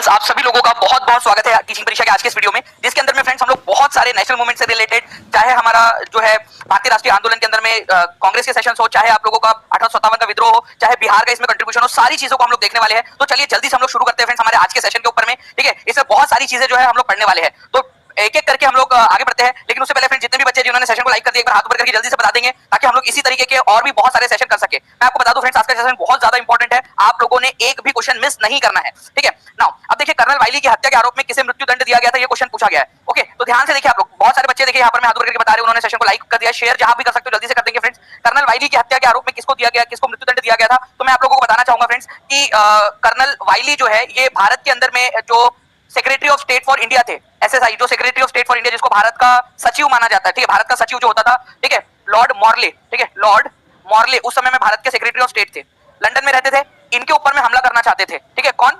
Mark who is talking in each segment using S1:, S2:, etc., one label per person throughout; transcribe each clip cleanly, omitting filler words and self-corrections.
S1: Girls, आप सभी लोगों का बहुत बहुत स्वागत है टीचिंग परीक्षा के आज के इस वीडियो में, जिसके अंदर में फ्रेंड्स हम लोग बहुत सारे नेशनल मूवमेंट से रिलेटेड, चाहे हमारा जो है भारतीय राष्ट्रीय आंदोलन के अंदर में कांग्रेस के सेशंस हो, चाहे आप लोगों का 1857 का विद्रोह हो, चाहे बिहार का इसमें कंट्रीब्यूशन हो, सारी चीजों को हम लोग देखने वाले हैं। तो चलिए जल्दी से हम लोग शुरू करते हैं फ्रेंड्स हमारे आज के सेशन के ऊपर में। ठीक है, इसमें बहुत सारी चीजें जो है हम लोग पढ़ने वाले हैं, तो एक एक करके हम लोग आगे बढ़ते हैं। लेकिन उससे पहले फ्रेंड जितने भी बच्चे जिन्होंने सेशन को लाइक कर दिया, एक बार हाथ ऊपर करके जल्दी से बता देंगे, ताकि हम लोग इसी तरीके के और भी बहुत सारे सेशन कर सके। मैं आपको बता दूं फ्रेंड्स, आज का सेशन बहुत ज्यादा इंपॉर्टेंट है, आप लोगों ने एक भी क्वेश्चन मिस नहीं करना है। ठीक है, नाउ अब देखिए, कर्नल वाइली की हत्या के आरोप में किसे मृत्युदंड दिया गया था, ये क्वेश्चन पूछा गया है। ओके, तो ध्यान से देखिए आप लोग, बहुत सारे बच्चे देखिए यहाँ पर मैं हाथ ऊपर करके बता रहे हैं, उन्होंने सेशन को लाइक कर दिया, शेयर जहां भी कर सकते हो जल्दी से कर देंगे फ्रेंड्स। कर्नल वाइली की हत्या के आरोप में किसको दिया गया, किसको मृत्युदंड दिया गया था, तो मैं आप लोगों को बताना चाहूंगा फ्रेंड्स कि कर्नल वाइली जो है ये भारत के अंदर में जो secretary of state for India थे, एसएसआई, जो secretary of state for India, जिसको भारत का सचिव माना जाता है, ठीक है, भारत का सचिव जो होता था, ठीक है, लॉर्ड मॉर्ले, ठीक है, लॉर्ड मॉर्ले उस समय में भारत के सेक्रेटरी ऑफ स्टेट थे, लंदन में रहते थे, इनके ऊपर में हमला करना चाहते थे। ठीक है, कौन?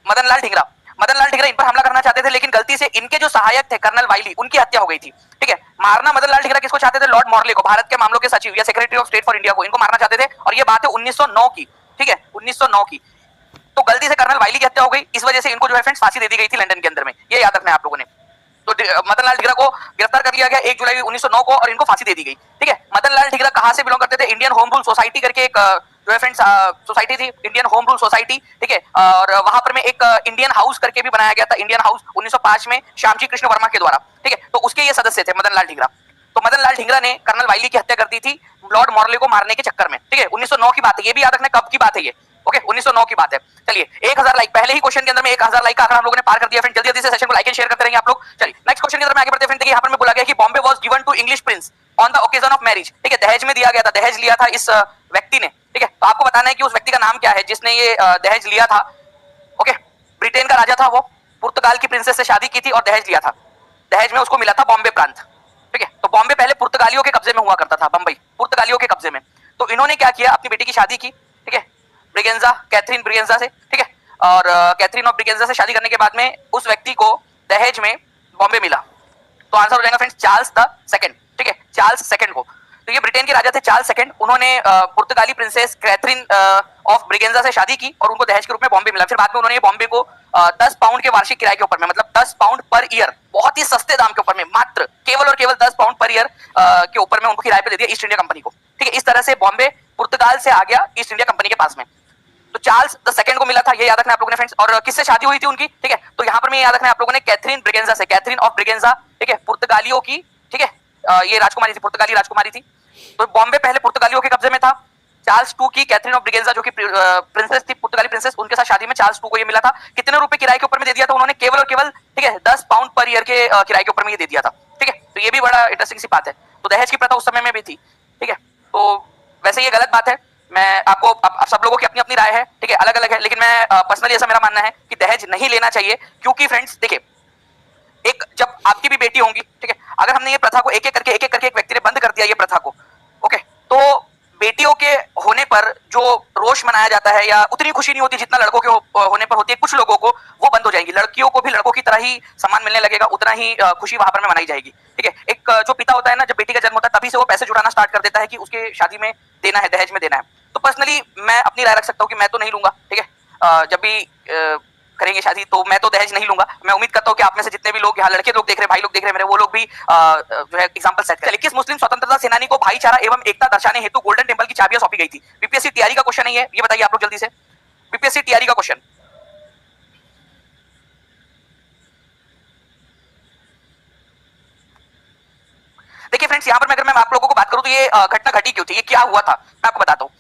S1: मदन लाल ढींगरा। मदन लाल ढींगरा इन पर हमला करना चाहते थे, लेकिन गलती से इनके जो सहायक थे कर्नल वाइली, उनकी हत्या हो गई थी। ठीक है, मारना मदन लाल ढींगरा किसको चाहते थे? लॉर्ड मॉर्ले को, भारत के मामलों के सचिव या secretary of state for India को, इनको मारना चाहते थे, और ये बात है 1909 की। ठीक है, 1909 की। तो गलती से कर्नल वाइली की हत्या हो गई, इस वजह से इनको जो है फ्रेंड्स फांसी दे दी गई थी लंदन के अंदर में, ये याद रखना है आप लोगों ने। तो मदन लाल ढींगरा को गिरफ्तार कर लिया गया 1 जुलाई 1909 को, और इनको फांसी दे दी गई। ठीक है, मदन लाल ढींगरा कहां से बिलोंग करते थे? इंडियन होम रूल सोसाइटी करके एक जो है फ्रेंड्स सोसाइटी थी, इंडियन होम रूल सोसाइटी। ठीक है, और वहां पर में एक इंडियन हाउस करके भी बनाया गया था, इंडियन हाउस 1905 में श्यामजी कृष्ण वर्मा के द्वारा। ठीक है, तो उसके ये सदस्य थे मदन लाल ढींगरा। तो मदन लाल ढींगरा ने कर्नल वाइली की हत्या कर दी थी लॉर्ड मॉर्ले को मारने के चक्कर में। ठीक है, 1909 की बात है, ये भी याद रखना कब की बात है ये। ओके, 1909 की बात है। चलिए 1000 लाइक, पहले ही क्वेश्चन के अंदर में 1000 लाइक का आंकड़ा हम लोगों ने पार कर दिया फ्रेंड। जल्दी जल्दी से सेशन को लाइक एंड शेयर करते रहेंगे आप लोग। चलिए नेक्स्ट क्वेश्चन के अंदर में आगे बढ़ते हैं फ्रेंड। देखिए यहाँ पर मैं बोला गया कि Bombay was given to English prince on the occasion of marriage. ठीक है, दहेज में दिया गया था, दहेज लिया था इस व्यक्ति ने। ठीक है, तो आपको बताना है कि उस व्यक्ति का नाम क्या है जिसने ये दहेज लिया था। ओके, ब्रिटेन का राजा था वो, पुर्तगाल की प्रिंसेस से शादी की थी और दहेज लिया था। दहेज में उसको मिला था बॉम्बे प्रांत। ठीक है, तो बॉम्बे पहले पुर्तगालियों के कब्जे में हुआ करता था, बंबई पुर्तगालियों के कब्जे में। तो इन्होंने क्या किया, अपनी बेटी की शादी की। ठीक है, ब्रिगेंजा, कैथरीन ब्रिगेंजा से। ठीक है, और कैथरीन ऑफ ब्रिगेंजा से शादी करने के बाद में उस व्यक्ति को दहेज में बॉम्बे मिला। तो आंसर हो जाएगा फ्रेंड्स चार्ल्स द सेकंड। ठीक है, चार्ल्स सेकंड को। तो ये ब्रिटेन के राजा थे चार्ल्स सेकंड, उन्होंने पुर्तगाली प्रिंसेस कैथरीन ऑफ ब्रिगेंजा से शादी की और उनको दहेज के रूप में बॉम्बे मिला। फिर बाद में उन्होंने बॉम्बे को 10 पाउंड के वार्षिक किराए के ऊपर में, मतलब 10 पाउंड पर ईयर, बहुत ही सस्ते दाम के ऊपर में, मात्र केवल और केवल 10 पाउंड पर ईयर के ऊपर में उनको किराए पे दे दिया ईस्ट इंडिया कंपनी को। ठीक है, इस तरह से बॉम्बे पुर्तगाल से आ गया ईस्ट इंडिया कंपनी के पास में। तो चार्ल्स द सेकंड को मिला था, ये याद रखना आप लोगों ने फ्रेंड्स। और किससे शादी हुई थी उनकी? ठीक है, तो यहाँ पर मैं याद रखना आप लोगों ने कैथरीन ब्रिगेंजा से, कैथरीन ऑफ ब्रिगेंजा। ठीक है, पुर्तगालियों की, ठीक है, ये राजकुमारी थी, पुर्तगाली राजकुमारी थी। तो बॉम्बे पहले पुर्तगालियों के कब्जे में था। चार्ल्स टू की कैथरीन ऑफ ब्रिगेंजा जो कि प्रिंसेस थी, पुर्तगाली प्रिंसेस, उनके साथ शादी में चार्ल्स टू को ये मिला था। कितने रुपए किराए के ऊपर में दे दिया था उन्होंने? केवल और केवल, ठीक है, 10 पाउंड पर ईयर के किराए के ऊपर में ये दे दिया था। ठीक है, तो ये भी बड़ा इंटरेस्टिंग सी बात है। तो दहेज की प्रथा उस समय में भी थी। ठीक है, तो वैसे ये गलत बात है, मैं आपको, आप सब लोगों की अपनी अपनी राय है, ठीक है, अलग अलग है, लेकिन मैं पर्सनली ऐसा मेरा मानना है कि दहेज नहीं लेना चाहिए। क्योंकि फ्रेंड्स देखिए, एक जब आपकी भी बेटी होंगी, ठीक है, अगर हमने ये प्रथा को एक एक करके एक व्यक्ति ने बंद कर दिया ये प्रथा को, ओके, तो बेटियों के होने पर जो रोष मनाया जाता है या उतनी खुशी नहीं होती जितना लड़कों के होने पर होती है, कुछ लोगों को वो बंद हो जाएंगी। लड़कियों को भी लड़कों की तरह ही सम्मान मिलने लगेगा, उतना ही खुशी वहां पर में मनाई जाएगी। ठीक है, एक जो पिता होता है ना, जब बेटी का जन्म होता है तभी से वो पैसे जुटाना स्टार्ट कर देता है कि उसके शादी में देना है, दहेज में देना है। तो पर्सनली मैं अपनी राय रख सकता हूँ कि मैं तो नहीं लूंगा। ठीक है, जब भी करेंगे शादी तो मैं तो दहेज नहीं लूंगा। मैं उम्मीद करता हूँ कि आप में से जितने भी लोग यहाँ लड़के लोग देख रहे हैं, भाई लोग देख रहे हैं मेरे, वो लोग भी जो है एग्जांपल सेट करें। किस मुस्लिम स्वतंत्रता सेनानी को भाईचारा एवं एकता दर्शाने हेतु गोल्डन टेंपल की चाबियां सौंपी गई थी? बीपीएससी तैयारी का क्वेश्चन नहीं है, ये बताइए आप लोग जल्दी से, बीपीएससी तैयारी का क्वेश्चन। देखिए फ्रेंड्स, यहाँ पर अगर मैं आप लोगों को बात करूं तो ये घटना घटी क्यों थी, ये क्या हुआ था, मैं आपको बताता हूँ।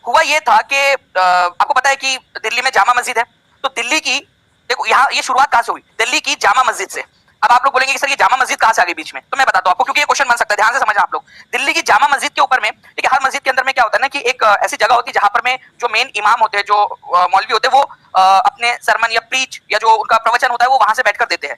S1: हुआ ये था कि आपको पता है कि दिल्ली में जामा मस्जिद है, तो दिल्ली की, देखो यहाँ ये शुरुआत कहां से हुई? दिल्ली की जामा मस्जिद से। अब आप लोग बोलेंगे कि सर ये जामा मस्जिद कहां से आ गई बीच में, तो मैं बताता हूं आपको, क्योंकि ये क्वेश्चन बन सकता है, ध्यान से समझना आप लोग। दिल्ली की जामा मस्जिद के ऊपर में, ठीक है, हर मस्जिद के अंदर में क्या होता है ना कि एक ऐसी जगह होती है जहां पर में जो मेन इमाम होते हैं, जो मौलवी होते हैं, वो अपने सरमन या प्रीच या जो उनका प्रवचन होता है वो वहां से बैठकर देते हैं।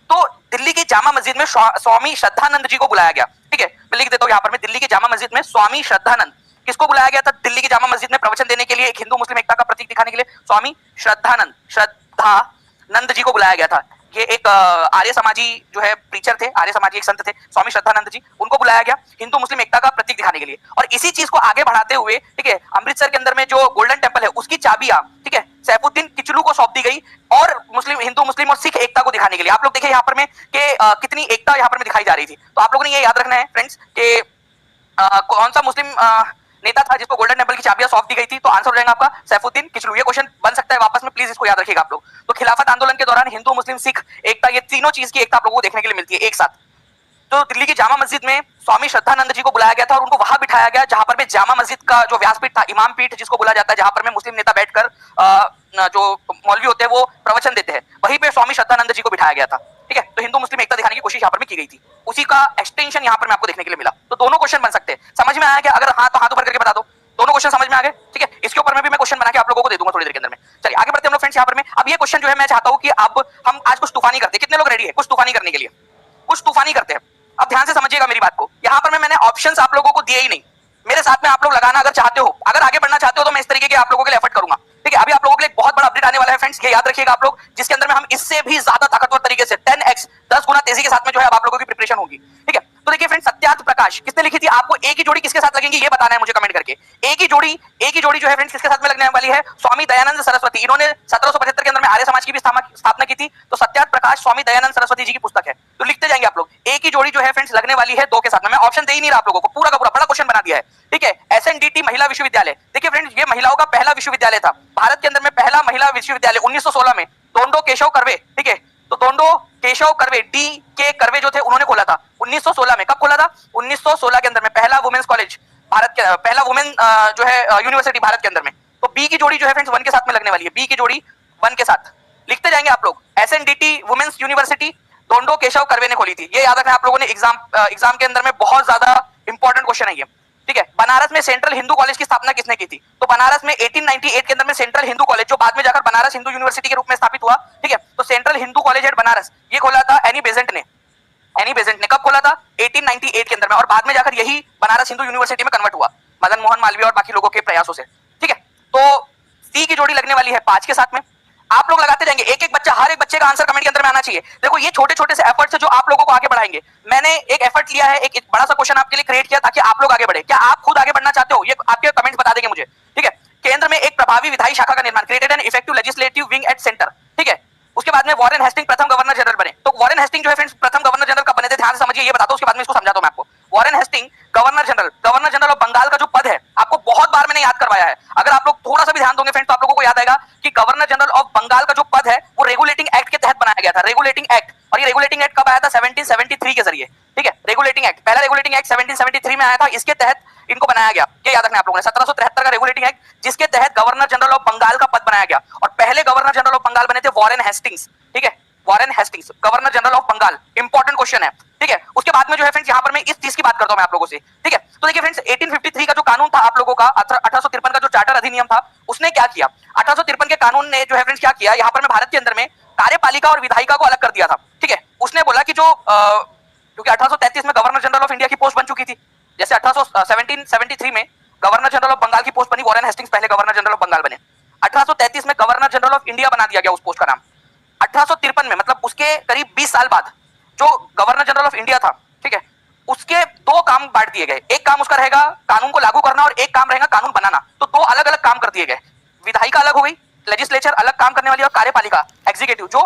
S1: तो दिल्ली की जामा मस्जिद में स्वामी श्रद्धानंद जी को बुलाया गया। ठीक है, मैं लिख देता हूं यहाँ पर में, दिल्ली की जामा मस्जिद में स्वामी श्रद्धानंद, किसको बुलाया गया था दिल्ली की जामा मस्जिद में प्रवचन देने के लिए, एक हिंदू मुस्लिम एकता का प्रतीक दिखाने के लिए? स्वामी श्रद्धानंद, श्रद्धानंद जी को बुलाया गया था। ये एक आर्य समाजी जो है प्रीचर थे, आर्य समाजी एक संत थे स्वामी श्रद्धानंद जी, उनको बुलाया गया हिंदू मुस्लिम एकता का प्रतीक दिखाने के लिए। और इसी चीज को आगे बढ़ाते हुए, ठीक है, अमृतसर के अंदर में जो गोल्डन टेम्पल है उसकी चाबियां, ठीक है, सैफुद्दीन किचलू को सौंप दी गई और मुस्लिम, हिंदू मुस्लिम और सिख एकता को दिखाने के लिए। आप लोग देखिए यहाँ पर में कि कितनी एकता यहाँ पर में दिखाई जा रही थी। तो आप लोगों ने ये याद रखना है फ्रेंड्स कि कौन सा मुस्लिम नेता था जिसको गोल्डन टेम्पल की चाबियां सौंप दी गई थी। तो आंसर हो जाएगा आपका सैफुद्दीन किचलू। ये क्वेश्चन बन सकता है वापस में, प्लीज इसको याद रखिएगा आप लोग। तो खिलाफत आंदोलन के दौरान हिंदू मुस्लिम सिख एकता, ये तीनों चीज की एकता आप लोगों को देखने के लिए मिलती है एक साथ। तो दिल्ली की जामा मस्जिद में स्वामी श्रद्धानंद जी को बुलाया गया था और उनको वहां बिठाया गया जहां पर में जामा मस्जिद का जो व्यासपीठ था, इमाम पीठ जिसको बोला जाता है, जहां पर में मुस्लिम नेता बैठकर जो मौलवी होते हैं वो प्रवचन देते हैं, वहीं पे स्वामी श्रद्धानंद जी को बिठाया गया था। ठीक है, तो हिंदू मुस्लिम एकता दिखाने की कोशिश यहाँ पर में की गई थी, उसी का एक्सटेंशन यहाँ पर में आपको देखने के लिए मिला। तो दोनों क्वेश्चन बन सकते हैं। समझ में आया क्या? अगर हाँ तो हाथ ऊपर करके बता दो, दोनों क्वेश्चन समझ में आ गए। ठीक है, इसके ऊपर में भी मैं क्वेश्चन बना के आप लोगों को दे दूंगा थोड़ी देर के अंदर में। चलिए आगे बढ़ते हैं हम लोग फ्रेंड्स। यहाँ पर में अब ये क्वेश्चन जो है मैं चाहता हूँ कि अब हम आज कुछ तूफानी करते हैं। कितने लोग रेडी है कुछ तूफानी करने के लिए? कुछ तूफानी करते हैं। अब ध्यान से समझिएगा मेरी बात को। यहाँ पर मैंने ऑप्शंस आप लोगों को दिए ही नहीं, मेरे साथ में आप लोग लगाना अगर चाहते हो, अगर आगे बढ़ना चाहते हो तो मैं इस तरीके के आप लोगों के लिए एफर्ट करूंगा। ठीक है, अभी आप लोगों के लिए एक बहुत बड़ा अपडेट आने वाला है फ्रेंड्स, ये याद रखिएगा आप लोग, जिसके अंदर में हम इससे भी ज्यादा ताकतवर तरीके से 10x 10 गुना तेजी के साथ में जो है अब आप लोगों की प्रिपरेशन होगी। ठीक है, तो देखिए फ्रेंड्स, सत्यार्थ प्रकाश किसने लिखी थी? आपको एक ही जोड़ी किसके साथ लगेंगी ये बताना है मुझे कमेंट करके। एक ही जोड़ी जो है फ्रेंड्स किसके साथ में लगने वाली है? स्वामी दयानंद सरस्वती। इन्होंने 1775 के अंदर में आर्य समाज की भी स्थापना की थी। तो सत्यार्थ प्रकाश स्वामी दयानंद सरस्वती जी की पुस्तक है। तो लिखते जाएंगे आप लोग, एक ही जोड़ी जो है फ्रेंड्स लगने वाली है दो के साथ में। मैं ऑप्शन दे ही नहीं रहा आप लोगों को, पूरा का पूरा बड़ा क्वेश्चन बना दिया है। ठीक है, एसएनडीटी महिला विश्वविद्यालय। देखिए फ्रेंड्स, ये महिलाओं का पहला विश्वविद्यालय था भारत के अंदर में, पहला महिला विश्वविद्यालय 1916 में दोंडो केशव कर्वे। ठीक है, तो दोंडो केशव कर्वे, डी के कर्वे जो थे उन्होंने खोला था 1916 में। कब खोला था? 1916 के अंदर में। पहला वुमेन्स कॉलेज भारत के, पहला वुमेन जो है यूनिवर्सिटी भारत के अंदर में। तो बी की जोड़ी जो है फ्रेंड्स 1 के साथ में लगने वाली है। बी की जोड़ी 1 के साथ लिखते जाएंगे आप लोग। SNDT women's university Dhondo Keshav Karve ने खोली थी। ये याद रखना आप लोगों ने, एग्जाम के अंदर में बहुत ज्यादा इंपॉर्टेंट क्वेश्चन है ये। ठीक है, बनारस में सेंट्रल हिंदू कॉलेज की स्थापना किसने की थी? तो बनारस में 1898 के अंदर में सेंट्रल हिंदू कॉलेज, जो बाद में जाकर बनारस हिंदू यूनिवर्सिटी के रूप में स्थापित हुआ। ठीक है, तो central Hindu college eight Banaras ये खोला था एनी बेसेंट ने। एनी बेसेंट ने कब खोला था? 1898 के अंदर में, और बाद में जाकर यही बनारस हिंदू यूनिवर्सिटी में कन्वर्ट हुआ मदन मोहन मालवीय और बाकी लोगों के प्रयासों से। ठीक है, तो सी की जोड़ी लगने वाली है 5 के साथ में। आप लोग लगाते जाएंगे, एक एक बच्चा, हर एक बच्चे का आंसर कमेंट के अंदर में आना चाहिए। देखो ये छोटे छोटे से एफर्ट्स है जो आप लोगों को आगे बढ़ाएंगे। मैंने एक एफर्ट लिया है, एक बड़ा सा क्वेश्चन आपके लिए क्रिएट किया ताकि आप लोग आगे बढ़े। क्या आप खुद आगे बढ़ना चाहते हो? ये आपके कमेंट्स बता देंगे मुझे। ठीक है, केंद्र में एक प्रभावी विधायी शाखा का निर्माण, created an effective legislative wing at centre. ठीक है, उसके बाद में वॉरेन हेस्टिंग प्रथम गवर्नर जनरल बने। तो वॉरेन हेस्टिंग जो है फ्रेंड्स प्रथम गवर्नर जनरल कब बने थे? ध्यान से समझिए, ये बताता हूं, उसके बाद में इसको समझाता हूं मैं आपको। Warren Hasting governor general of Bengal का जो पद है, आपको बहुत बार मैंने याद करवाया है। अगर आप लोग थोड़ा सा भी ध्यान दोगे फ्रेंड्स तो आप लोगों को याद आएगा कि गवर्नर जनरल ऑफ बंगाल का जो पद है वो रेगुलेटिंग एक्ट के तहत बनाया गया था। रेगुलेटिंग एक्ट, और ये रेगुलेटिंग एक्ट कब आया था? 1773 के जरिए। ठीक है, रेगुलेटिंग एक्ट, पहला रेगुलेटिंग एक्ट 1773 में आया था। इसके तहत इनको बनाया गया, ये याद रखना आप लोगों ने, 1773 का रेगुलेटिंग एक्ट, जिसके तहत गवर्नर जनरल ऑफ बंगाल का पद बनाया गया। और पहले गवर्नर जनरल ऑफ बंगाल बने थे वॉरेन हेस्टिंग्स। ठीक है, Warren Hastings governor general of Bengal, important question है। ठीक है, उसके बाद में जो है फ्रेंड्स यहाँ पर मैं इस चीज की बात करता हूं मैं आप लोगों से। ठीक है, तो देखिए फ्रेंड्स 1853 का जो कानून था आप लोगों का, 1853 का जो चार्टर अधिनियम था, उसने क्या किया? 1853 के कानून ने जो है फ्रेंड्स क्या किया, यहाँ पर मैं भारत के अंदर में कार्यपालिका और विधायिका को अलग कर दिया था। ठीक है, उसने बोला कि जो क्योंकि 1833 में गवर्नर जनरल ऑफ इंडिया की पोस्ट बन चुकी थी, जैसे 1773 में गवर्नर जनरल ऑफ बंगाल की पोस्ट बनी, वॉरेन हेस्टिंग्स पहले गवर्नर जनरल ऑफ बंगाल बने। 1833 में गवर्नर जनरल ऑफ इंडिया बना दिया गया उस पोस्ट का नाम। 1853 में, मतलब उसके करीब 20 साल बाद, जो गवर्नर जनरल ऑफ इंडिया था, ठीक है, उसके 2 काम बांट दिए गए। एक काम उसका रहेगा कानून को लागू करना और एक काम रहेगा कानून बनाना। तो 2 अलग अलग काम कर दिए गए। विधायिका अलग हो गई, लेजिस्लेचर अलग काम करने वाली, और कार्यपालिका एग्जीक्यूटिव जो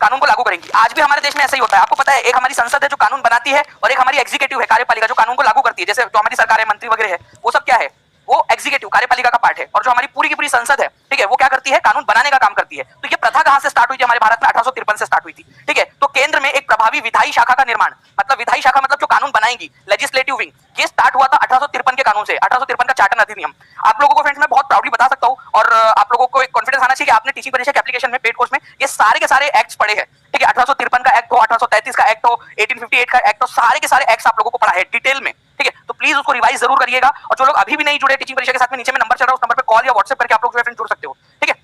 S1: कानून को लागू करेंगी। आज भी हमारे देश में ऐसा ही होता है, आपको पता है, एक हमारी संसद है जो कानून बनाती है और एक हमारी एग्जीक्यूटिव है कार्यपालिका जो कानून को लागू करती है। जैसे जो हमारी सरकार है, मंत्री वगैरह है, वो सब क्या है? वो एग्जीक्यूटिव कार्यपालिका का पार्ट है। और जो हमारी पूरी की पूरी संसद है, ठीक है, वो क्या करती है? कानून बनाने का काम करती है। तो ये प्रथा कहां से स्टार्ट हुई थी? हमारे भारत में 1853 से स्टार्ट हुई थी। ठीक है, तो केंद्र में एक प्रभावी विधायी शाखा का निर्माण, मतलब विधायी शाखा मतलब जो कानून बनाएगी, लेजिस्लेटिव विंग, ये स्टार्ट हुआ था 1853 के कानून से, 1853 का चार्टर अधिनियम। आप लोगों को फ्रेंड्स मैं बहुत प्राउडली बता सकता हूं, और आप लोगों को एक कॉन्फिडेंस आना चाहिए कि आपने टीचिंग परीक्षा के एप्लीकेशन में, पेड कोर्स में ये सारे के सारे एक्ट्स पढ़े हैं। ठीक है, 1853 का एक्ट हो, 1833 का एक्ट हो, 1858 का एक्ट हो, सारे के सारे एक्ट्स आप लोगों को पढ़ा है डिटेल में। ठीक है, तो प्लीज उसको रिवाइज जरूर करिएगा। और जो लोग अभी भी नहीं जुड़े टीचिंग परीक्षा के साथ में, नीचे में नंबर चल रहा है, उस नंबर पे कॉल या व्हाट्सएप करके आप लोग जो है फ्रेंड जुड़ सकते हो। ठीक है,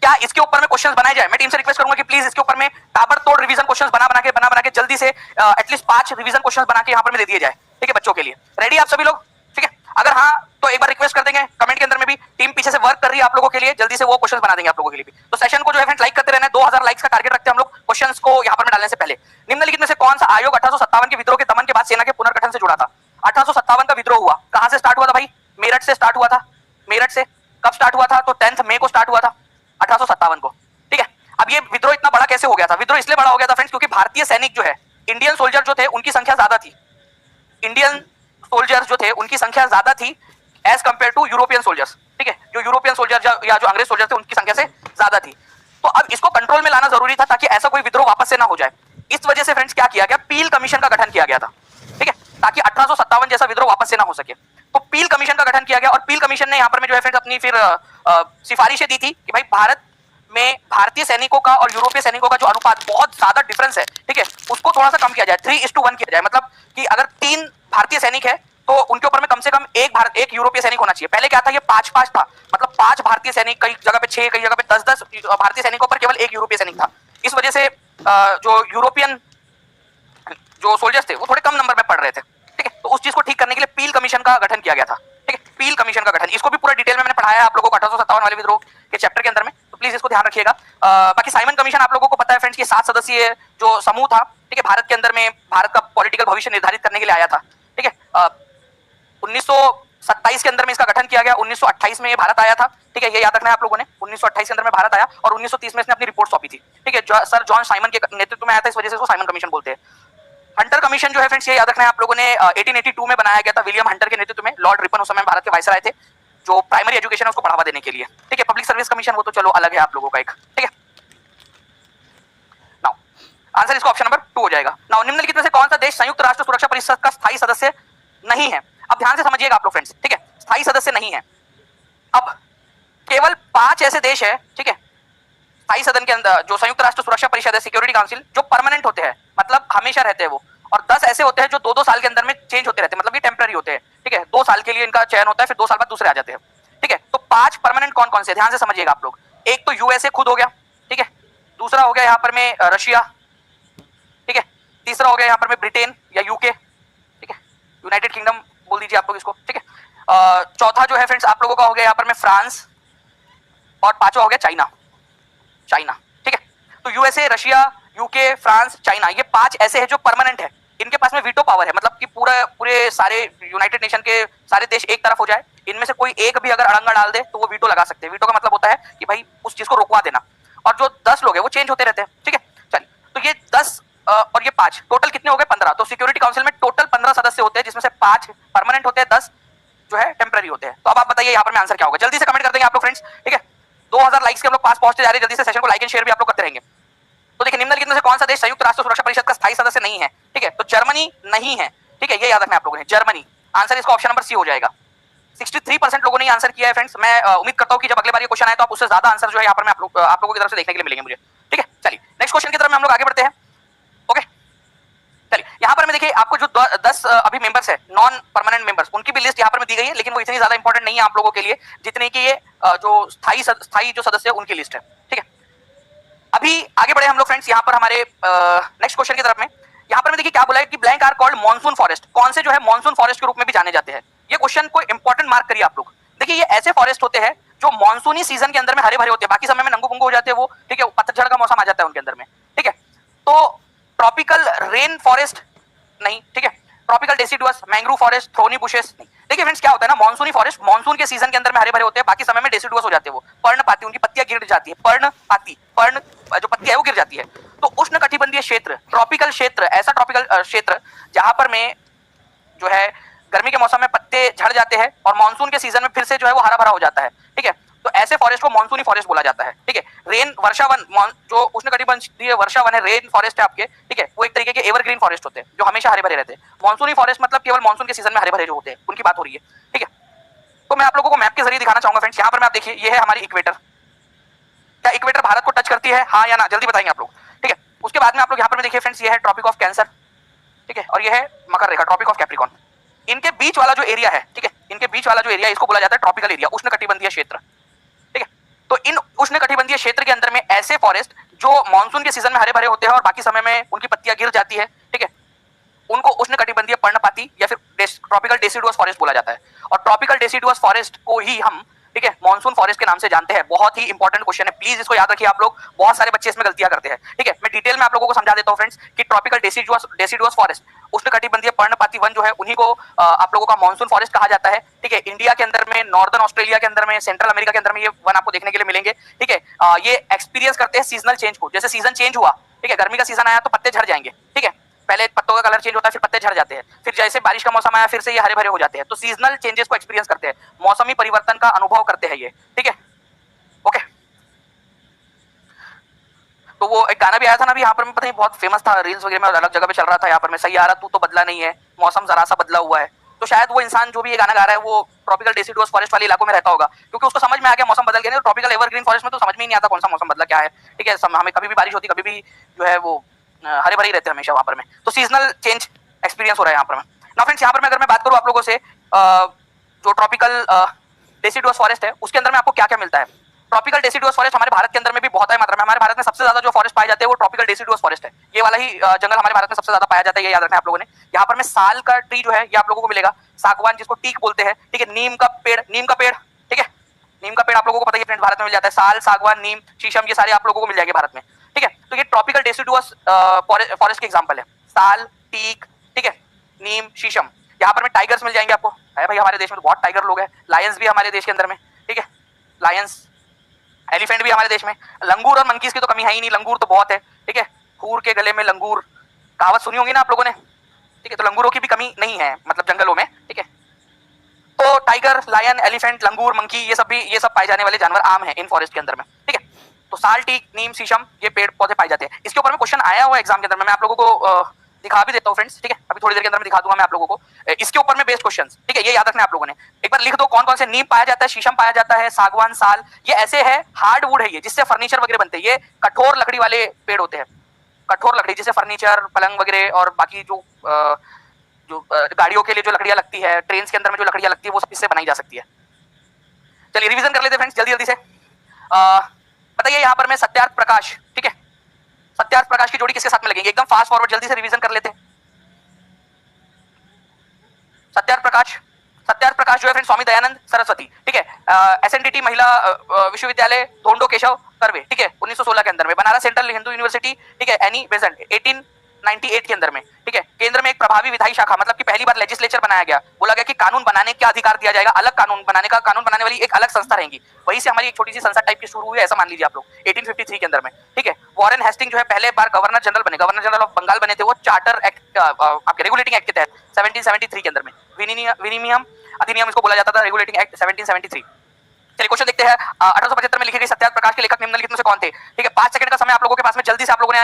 S1: क्या इसके ऊपर में क्वेश्चंस बनाए जाए? मैं टीम से रिक्वेस्ट करूंगा कि प्लीज इसके ऊपर में ताबड़तोड़ रिवीजन क्वेश्चंस बना के जल्दी से एटलीस्ट 5 रिवीजन क्वेश्चंस बना के यहाँ पर में दे दिए जाए। ठीक है, बच्चों के लिए रेडी आप सभी लोग? ठीक है, अगर हाँ तो एक बार रिक्वेस्ट कर देंगे कमेंट के अंदर में भी, टीम पीछे से वर्क कर रही है आप लोगों के लिए, जल्दी से वो क्वेश्चंस बना देंगे आप लोगों के लिए भी। तो सेशन को जो है फ्रेंड लाइक करते रहना है, 2000 लाइक लाइक्स का टारगेट रखते हैं हम लोग क्वेश्चंस को यहाँ पर में डालने से पहले। निम्नलिखित में से कौन सा आयोग 1857 के विद्रोह के दमन के बाद सेना के पुनर्गठन से जुड़ा था? 1857 का विद्रोह हुआ, कहां से स्टार्ट हुआ था भाई? मेरठ से स्टार्ट हुआ था। मेरठ से कब स्टार्ट हुआ था? तो 10 मई को स्टार्ट हुआ था 1857 को, ठीक है। अब ये विद्रोह इतना बड़ा कैसे हो गया था? विद्रोह इसलिए बड़ा हो गया था फ्रेंड्स क्योंकि भारतीय सैनिक जो है, इंडियन सोल्जर जो थे उनकी संख्या ज्यादा थी। इंडियन सोल्जर जो थे उनकी संख्या ज्यादा थी as compared to European soldiers, ठीक है। जो यूरोपियन सोल्जर या जो अंग्रेज सोल्जर थे उनकी संख्या से ज्यादा थी। तो अब इसको कंट्रोल में लाना जरूरी था ताकि ऐसा कोई विद्रोह वापस से ना हो जाए। इस वजह से फ्रेंड्स क्या किया गया? पील कमीशन का गठन किया गया था, ठीक है, ताकि 1857 जैसा विद्रोह वापस से ना हो सके। तो पील कमीशन का गठन किया गया और पील कमीशन ने यहाँ पर में जो है फ्रेंड्स अपनी फिर सिफारिशें दी थी कि भाई भारत में भारतीय सैनिकों का और यूरोपीय सैनिकों का जो अनुपात बहुत ज्यादा डिफरेंस है, ठीक है, उसको थोड़ा सा कम किया जाए, 3:1 किया जाए। मतलब कि अगर 3 भारतीय सैनिक है तो उनके ऊपर में कम से कम एक यूरोपीय सैनिक होना चाहिए। पहले क्या था? ये 5-5 था, मतलब 5 भारतीय सैनिक, कई जगह पे 6, कई जगह पे 10-10 भारतीय सैनिकों पर केवल एक यूरोपीय सैनिक था। इस वजह से जो यूरोपियन जो सोल्जर्स थे वो थोड़े कम नंबर में पड़ रहे थे, ठीक है। तो उस चीज को ठीक करने के लिए पील कमीशन का गठन किया गया था, ठीक है। पील कमीशन का गठन, इसको भी पूरा डिटेल में मैंने पढ़ाया है आप लोगों को 1857 वाले विद्रोह के चैप्टर के अंदर में, तो प्लीज इसको ध्यान रखिएगा। बाकी साइमन कमीशन आप लोगों को पता है फ्रेंड्स कि 7 सदस्यीय जो समूह था, ठीक है, भारत के अंदर में भारत का पॉलिटिकल भविष्य निर्धारित करने के लिए आया था, ठीक है। 1927 के अंदर में इसका गठन किया गया, 1928 में ये भारत आया था, ठीक है, ये याद रखना है आप लोगों ने। 1928 के अंदर में भारत आया और 1930 में इसने अपनी रिपोर्ट सौंपी थी, ठीक है। सर जॉन साइमन के नेतृत्व में आया था, इस वजह से इसको साइमन कमीशन बोलते हैं। हंटर कमीशन जो है फ्रेंड्स ये याद रखना है आप लोगों ने, 1882 में बनाया गया था विलियम हंटर के नेतृत्व में। लॉर्ड रिपन उस समय भारत के वाइसराय थे, जो प्राइमरी एजुकेशन है उसको बढ़ावा देने के लिए, ठीक है। पब्लिक सर्विस कमीशन वो तो चलो अलग है आप लोगों का एक, ठीक है। नाउ आंसर इसका ऑप्शन नंबर 2 हो जाएगा। नाउ निम्नलिखित में से कौन सा देश संयुक्त राष्ट्र सुरक्षा परिषद का स्थायी सदस्य नहीं है? अब ध्यान से समझिएगा आप लोग फ्रेंड्स, ठीक है, स्थायी सदस्य नहीं है। अब केवल 5 ऐसे देश है, ठीक है, स्थायी सदन के अंदर जो संयुक्त राष्ट्र सुरक्षा परिषद है, सिक्योरिटी काउंसिल, जो परमानेंट होते हैं, मतलब हमेशा रहते हैं वो, और 10 ऐसे होते हैं जो 2-2 साल के अंदर में चेंज होते रहते हैं, मतलब ये टेम्पररी होते हैं, ठीक है। 2 साल के लिए इनका चयन होता है, फिर 2 साल बाद दूसरे आ जाते हैं, ठीक है। तो 5 परमानेंट कौन कौन से? ध्यान से समझिएगा आप लोग। एक तो यूएसए खुद हो गया, ठीक है, दूसरा हो गया यहाँ पर में रशिया, ठीक है, तीसरा हो गया यहाँ पर में ब्रिटेन या यूके, ठीक है, यूनाइटेड किंगडम बोल दीजिए आप लोग इसको, ठीक है। चौथा जो है फ्रेंड्स आप लोगों का हो गया यहाँ पर में फ्रांस, और पांचवा हो गया चाइना, चाइना, ठीक है। तो USA, Russia, UK, France, China, ये 5 ऐसे हैं जो परमानेंट है। इनके पास में वीटो पावर है, मतलब कि पूरे सारे यूनाइटेड नेशन के सारे देश एक तरफ हो जाए, इनमें से कोई एक भी अगर अड़ंगा डाल दे तो वो वीटो लगा सकते हैं। वीटो का मतलब होता है कि भाई उस चीज को रोकवा देना, और जो 10 लोग हैं वो चेंज होते रहते हैं, ठीक है। चलिए, तो ये 10 और ये 5 टोटल कितने हो गए? 15। तो सिक्योरिटी काउंसिल में टोटल 15 सदस्य होते हैं, जिसमें से 5 परमानेंट होते हैं, 10 जो है टेम्पररी होते हैं। तो अब आप बताइए यहाँ पर में आंसर क्या होगा? जल्दी से कमेंट कर देंगे आप लोग फ्रेंड्स, ठीक है। 2000 लाइक्स के हम लोग पास पहुंचते जा रहे हैं, जल्दी से सेशन को लाइक एंड शेयर भी आप लोग करते रहेंगे। तो देखिए निम्नलिखित में से कौन सा देश संयुक्त राष्ट्र सुरक्षा परिषद का स्थायी सदस्य नहीं है? ठीक है, तो जर्मनी नहीं है, ठीक है, ये याद रखना है आप लोगों ने, जर्मनी। आंसर इसका ऑप्शन नंबर सी हो जाएगा। 63% लोगों ने आंसर किया है फ्रेंड्स। मैं उम्मीद करता हूं कि जब अगले बार ये क्वेश्चन आए तो आप उससे ज्यादा आंसर जो है यहाँ पर मैं आप लोगों की तरफ से देखने के लिए मिलेंगे मुझे, ठीक है। चलिए नेक्स्ट क्वेश्चन की तरफ हम लोग आगे बढ़ते हैं, ओके। चलिए यहाँ पर मैं देखिए आपको जो 10 अभी मेंबर्स है नॉन परमानेंट मेंबर्स, उनकी भी लिस्ट यहाँ पर में दी गई है, लेकिन वो इतनी ज्यादा इंपॉर्टेंट नहीं है आप लोगों के लिए जितने की ये जो स्थायी जो सदस्य है उनकी लिस्ट है, ठीक है। अभी आगे बढ़े हम लोग फ्रेंड्स यहाँ पर हमारे नेक्स्ट क्वेश्चन की तरफ में। यहाँ पर मैं देखिए क्या बोला है कि blank are called monsoon forest, कौन से जो है मॉनसून फॉरेस्ट के रूप में भी जाने जाते हैं। ये क्वेश्चन को इंपॉर्टेंट मार्क करिए आप लोग। देखिए ये ऐसे फॉरेस्ट होते हैं जो मॉनसूनी सीजन के अंदर में हरे भरे होते हैं, बाकी समय में नंगू पुंगू हो जाते हैं वो, ठीक है, पतझड़ का मौसम आ जाता है उनके अंदर में, ठीक है। तो ट्रॉपिकल रेन फॉरेस्ट नहीं, ठीक है, tropical deciduous, mangrove forest, thorny bushes नहीं। देखिए फ्रेंड्स क्या होता है ना, मॉनसूनी फॉरेस्ट मॉनसून के सीजन के अंदर में हरे भरे होते हैं, बाकी समय में डेसिडुअस हो जाते हैं वो, पर्णपाती, उनकी पत्तियां गिर जाती है, पर्णपाती, पर्ण जो पत्तियां है वो गिर जाती है। तो उष्ण कटिबंधीय क्षेत्र, ट्रॉपिकल क्षेत्र, ऐसा ट्रॉपिकल क्षेत्र जहां पर में जो है गर्मी के मौसम में पत्ते झड़ जाते हैं और मानसून के सीजन में फिर से जो है वो हरा भरा हो जाता है, ठीक है। तो ऐसे फॉरेस्ट को मानसूनी फॉरेस्ट बोला जाता है, ठीक है। रेन वर्षावन, जो उष्णकटिबंधीय वर्षावन है, रेन फॉरेस्ट है आपके, ठीक है, वो एक तरीके के एवरग्रीन फॉरेस्ट होते हैं जो हमेशा हरे भरे रहते हैं। मानसूनी फॉरेस्ट मतलब केवल मानसून के सीजन में हरे भरे जो होते हैं उनकी बात हो रही है, ठीक है। तो मैं आप लोगों को मैप के जरिए दिखाना चाहूंगा फ्रेंड्स। यहाँ पर मैं आप देखिए, ये है हमारी इक्वेटर। क्या इक्वेटर भारत को टच करती है, हाँ या ना, जल्दी बताएंगे आप लोग, ठीक है। उसके बाद में आप लोग यहाँ पर देखिए फ्रेंड्स, ये है ट्रॉपिक ऑफ कैंसर, ठीक है, और ये है मकर रेखा, ट्रॉपिक ऑफ कैप्रिकॉन। इनके बीच वाला जो एरिया है, ठीक है, इनके बीच वाला जो एरिया, इसको बोला जाता है ट्रॉपिकल एरिया, उष्णकटिबंधीय क्षेत्र, ठीक है। तो इन उष्णकटिबंधीय क्षेत्र के अंदर में ऐसे फॉरेस्ट जो मानसून के सीजन में हरे भरे होते हैं और बाकी समय में उनकी पत्तियां गिर जाती है, ठीक है, उनको उष्णकटिबंधीय पर्णपाती या फिर ट्रॉपिकल डेसिडुअस फॉरेस्ट बोला जाता है। और ट्रॉपिकल डेसिडुअस फॉरेस्ट को ही हम ठीक है, मानसून फॉरेस्ट के नाम से जानते हैं। बहुत ही इंपॉर्टेंट क्वेश्चन है, प्लीज इसको याद रखिए आप लोग, बहुत सारे बच्चे इसमें गलतियां करते हैं। ठीक है, मैं डिटेल में आप लोगों को समझा देता हूं फ्रेंड्स कि ट्रॉपिकल डेसिडुअस फॉरेस्ट, उष्णकटिबंधीय पर्णपाती वन जो है उन्हीं को आप लोगों का मानसून फॉरेस्ट कहा जाता है। ठीक है, इंडिया के अंदर में, नॉर्दर्न ऑस्ट्रेलिया के अंदर में, सेंट्रल अमेरिका के अंदर में ये वन आपको देखने के लिए मिलेंगे। ठीक है, ये एक्सपीरियंस करते हैं सीजनल चेंज को। जैसे सीजन चेंज हुआ, ठीक है, गर्मी का सीजन आया तो पत्ते झड़ जाएंगे। ठीक है, पहले पत्तों का कलर चेंज होता है, फिर पत्ते झड़ जाते हैं, फिर जैसे बारिश का मौसम आया फिर से ये हरे भरे हो जाते हैं। तो सीजनल चेंजेस को एक्सपीरियंस करते हैं, मौसमी परिवर्तन का अनुभव करते हैं ये। ठीक है, ओके। तो वो एक गाना भी आया था ना अभी यहाँ पर, पता नहीं बहुत फेमस था रील्स वगैरह में, अलग जगह पे चल रहा था, यहाँ पर मैं सही आ रहा, तू तो बदला नहीं है, मौसम जरा सा बदला हुआ है। तो शायद वो इंसान जो भी ये गाना गा रहा है वो ट्रॉपिकल डेसिडुअस फॉरेस्ट वाले इलाकों में रहता होगा, क्योंकि उसको समझ में आ गया मौसम बदल गया। नहीं, ट्रॉपिकल एवरग्रीन फॉरेस्ट में तो समझ में ही नहीं आता कौन सा मौसम बदला क्या है। ठीक है, हमें कभी भी बारिश होती, कभी भी जो है वो हरे भरे रहते हैं हमेशा वहां पर में। तो सीजनल चेंज एक्सपीरियंस हो रहा है यहाँ पर में ना फ्रेंड्स। यहाँ पर मैं अगर मैं बात करूँ आप लोगों से, जो ट्रॉपिकल डेसिडुअस फॉरेस्ट है उसके अंदर में आपको क्या क्या मिलता है। ट्रॉपिकल डेसिडुअस फॉरेस्ट हमारे भारत के अंदर में भी बहुत है मात्रा में। हमारे भारत में सबसे ज्यादा जो फॉरेस्ट पाए जाते हैं वो ट्रॉपिकल डेसिडुअस फॉरेस्ट है। ये वाला ही जंगल हमारे भारत में सबसे ज्यादा पाया जाता है, ये याद रखना आप लोगों ने। यहाँ पर में साल का ट्री जो है ये आप लोगों को मिलेगा, सागवान जिसको टीक बोलते हैं। ठीक है, नीम का पेड़, ठीक है, नीम का पेड़ आप लोगों को पता है फ्रेंड्स भारत में मिल जाता है। साल, सागवान, नीम, शीशम, ये सारे आप लोगों को मिल जाएंगे भारत में। ठीक है, तो ये ट्रॉपिकल डेसिडुअस फॉरेस्ट के एग्जांपल है, साल, टीक, ठीक है, नीम, शीशम। यहाँ पर में टाइगर्स मिल जाएंगे आपको, है भाई हमारे देश में तो बहुत टाइगर लोग हैं। लायंस भी हमारे देश के अंदर में, ठीक है, लायंस, एलिफेंट भी हमारे देश में। लंगूर और मंकीज की तो कमी है ही नहीं, लंगूर तो बहुत है। ठीक है, खूर के गले में लंगूर, कहावत सुनी होगी ना आप लोगों ने। ठीक है, तो लंगूरों की भी कमी नहीं है मतलब जंगलों में। ठीक है, तो टाइगर, लायन, एलिफेंट, लंगूर, मंकी, ये सब पाए जाने वाले जानवर आम है इन फॉरेस्ट के अंदर में। ठीक है, तो साल, टीक, नीम, शीशम ये पेड़ पौधे पाए जाते हैं। इसके ऊपर में क्वेश्चन आया हुआ एग्जाम के अंदर में, मैं आप लोगों को दिखा भी देता हूँ फ्रेंड्स। ठीक है, अभी थोड़ी देर के अंदर में दिखा दूंगा मैं आप लोगों को इसके ऊपर में बेस्ड क्वेश्चंस। ठीक है, ये याद रखना आप लोगों ने, एक बार लिख दो कौन कौन से। नीम पाया जाता है, शीशम पाया जाता है, सागवान, साल, ये ऐसे है हार्ड वुड है ये, जिससे फर्नीचर वगैरह बनते हैं। ये कठोर लकड़ी वाले पेड़ होते हैं, कठोर लकड़ी जिससे फर्नीचर, पलंग वगैरह और बाकी जो गाड़ियों के लिए जो लकड़ियां लगती है, ट्रेन के अंदर में जो लकड़ियां लगती है, वो सब इससे बनाई जा सकती है। चलिए रिवीजन कर लेते हैं फ्रेंड्स जल्दी जल्दी से। बताइए यहाँ पर मैं सत्यार्थ प्रकाश, ठीक है, सत्यार्थ प्रकाश की जोड़ी किसके साथ में लगेगी, एकदम फास्ट फॉरवर्ड जल्दी से रिवीजन कर लेते हैं। सत्यार्थ प्रकाश जो है फ्रेंड स्वामी दयानंद सरस्वती। ठीक है, एसएनडीटी महिला विश्वविद्यालय धोंडो केशव कर्वे, ठीक है, 1916 के अंदर में। बनारस सेंट्रल हिंदू यूनिवर्सिटी, ठीक है, एनी बेसेंट 1898 के अंदर में। ठीक है, केंद्र में एक प्रभावी विधायी शाखा, मतलब कि पहली बार लेजिस्लेचर बनाया गया, बोला गया कि कानून बनाने का अधिकार दिया जाएगा, अलग कानून बनाने वाली एक अलग संस्था रहेगी। वहीं से हमारी एक छोटी सी संस्था टाइप की शुरू हुई है, ऐसा मान लीजिए आप लोग 1853 के अंदर में। ठीक है, वॉरेन हेस्टिंग जो है पहले बार गवर्नर जनरल बने, गवर्नर जनरल ऑफ बंगाल बने थे, वो चार्टर एक्ट आपके रेगुलेटिंग एक्ट के तहत 1773 के अंदर में। विनिमयम अधिनियम इसको बोला जाता था, रेगुलेटिंग एक्ट 1773। चलिए क्वेश्चन देखते हैं। 1875 में लिखी गई सत्यार्थ प्रकाश के लेखक निम्नलिखित में से कौन थे। ठीक है, 5 सेकंड का समय आप लोगों के पास में, जल्दी से आप लोगों ने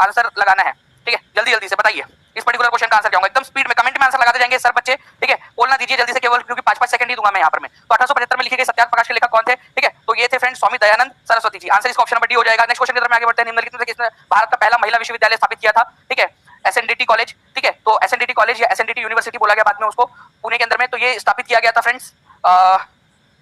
S1: आंसर लगाना है। ठीक है, जल्दी जल्दी से बताइए इस पर्टिकुलर क्वेश्चन का आंसर क्या होगा, एकदम स्पीड में कमेंट में आंसर लगाते जाएंगे सर बच्चे। ठीक है, बोलना दीजिए जल्दी से, केवल क्योंकि 5-5 सेकंड ही दूंगा मैं यहाँ पर में। तो 1875 में लिखी गई सत्यार्थ प्रकाश के लेखक कौन थे। ठीक है, तो ये थे फ्रेंड्स स्वामी दयानंद सरस्वती जी। आंसर इसका ऑप्शन नंबर डी हो जाएगा। नेक्स्ट क्वेश्चन की तरफ आगे बढ़ते हैं। निम्नलिखित में से किसने भारत का पहला महिला विश्वविद्यालय स्थापित किया था। ठीक है, एसएनडीटी कॉलेज। ठीक है, तो एसएनडीटी कॉलेज या एसएनडीटी यूनिवर्सिटी बोला गया बाद में उसको, पुणे के अंदर में। तो ये स्थापित किया गया था फ्रेंड्स,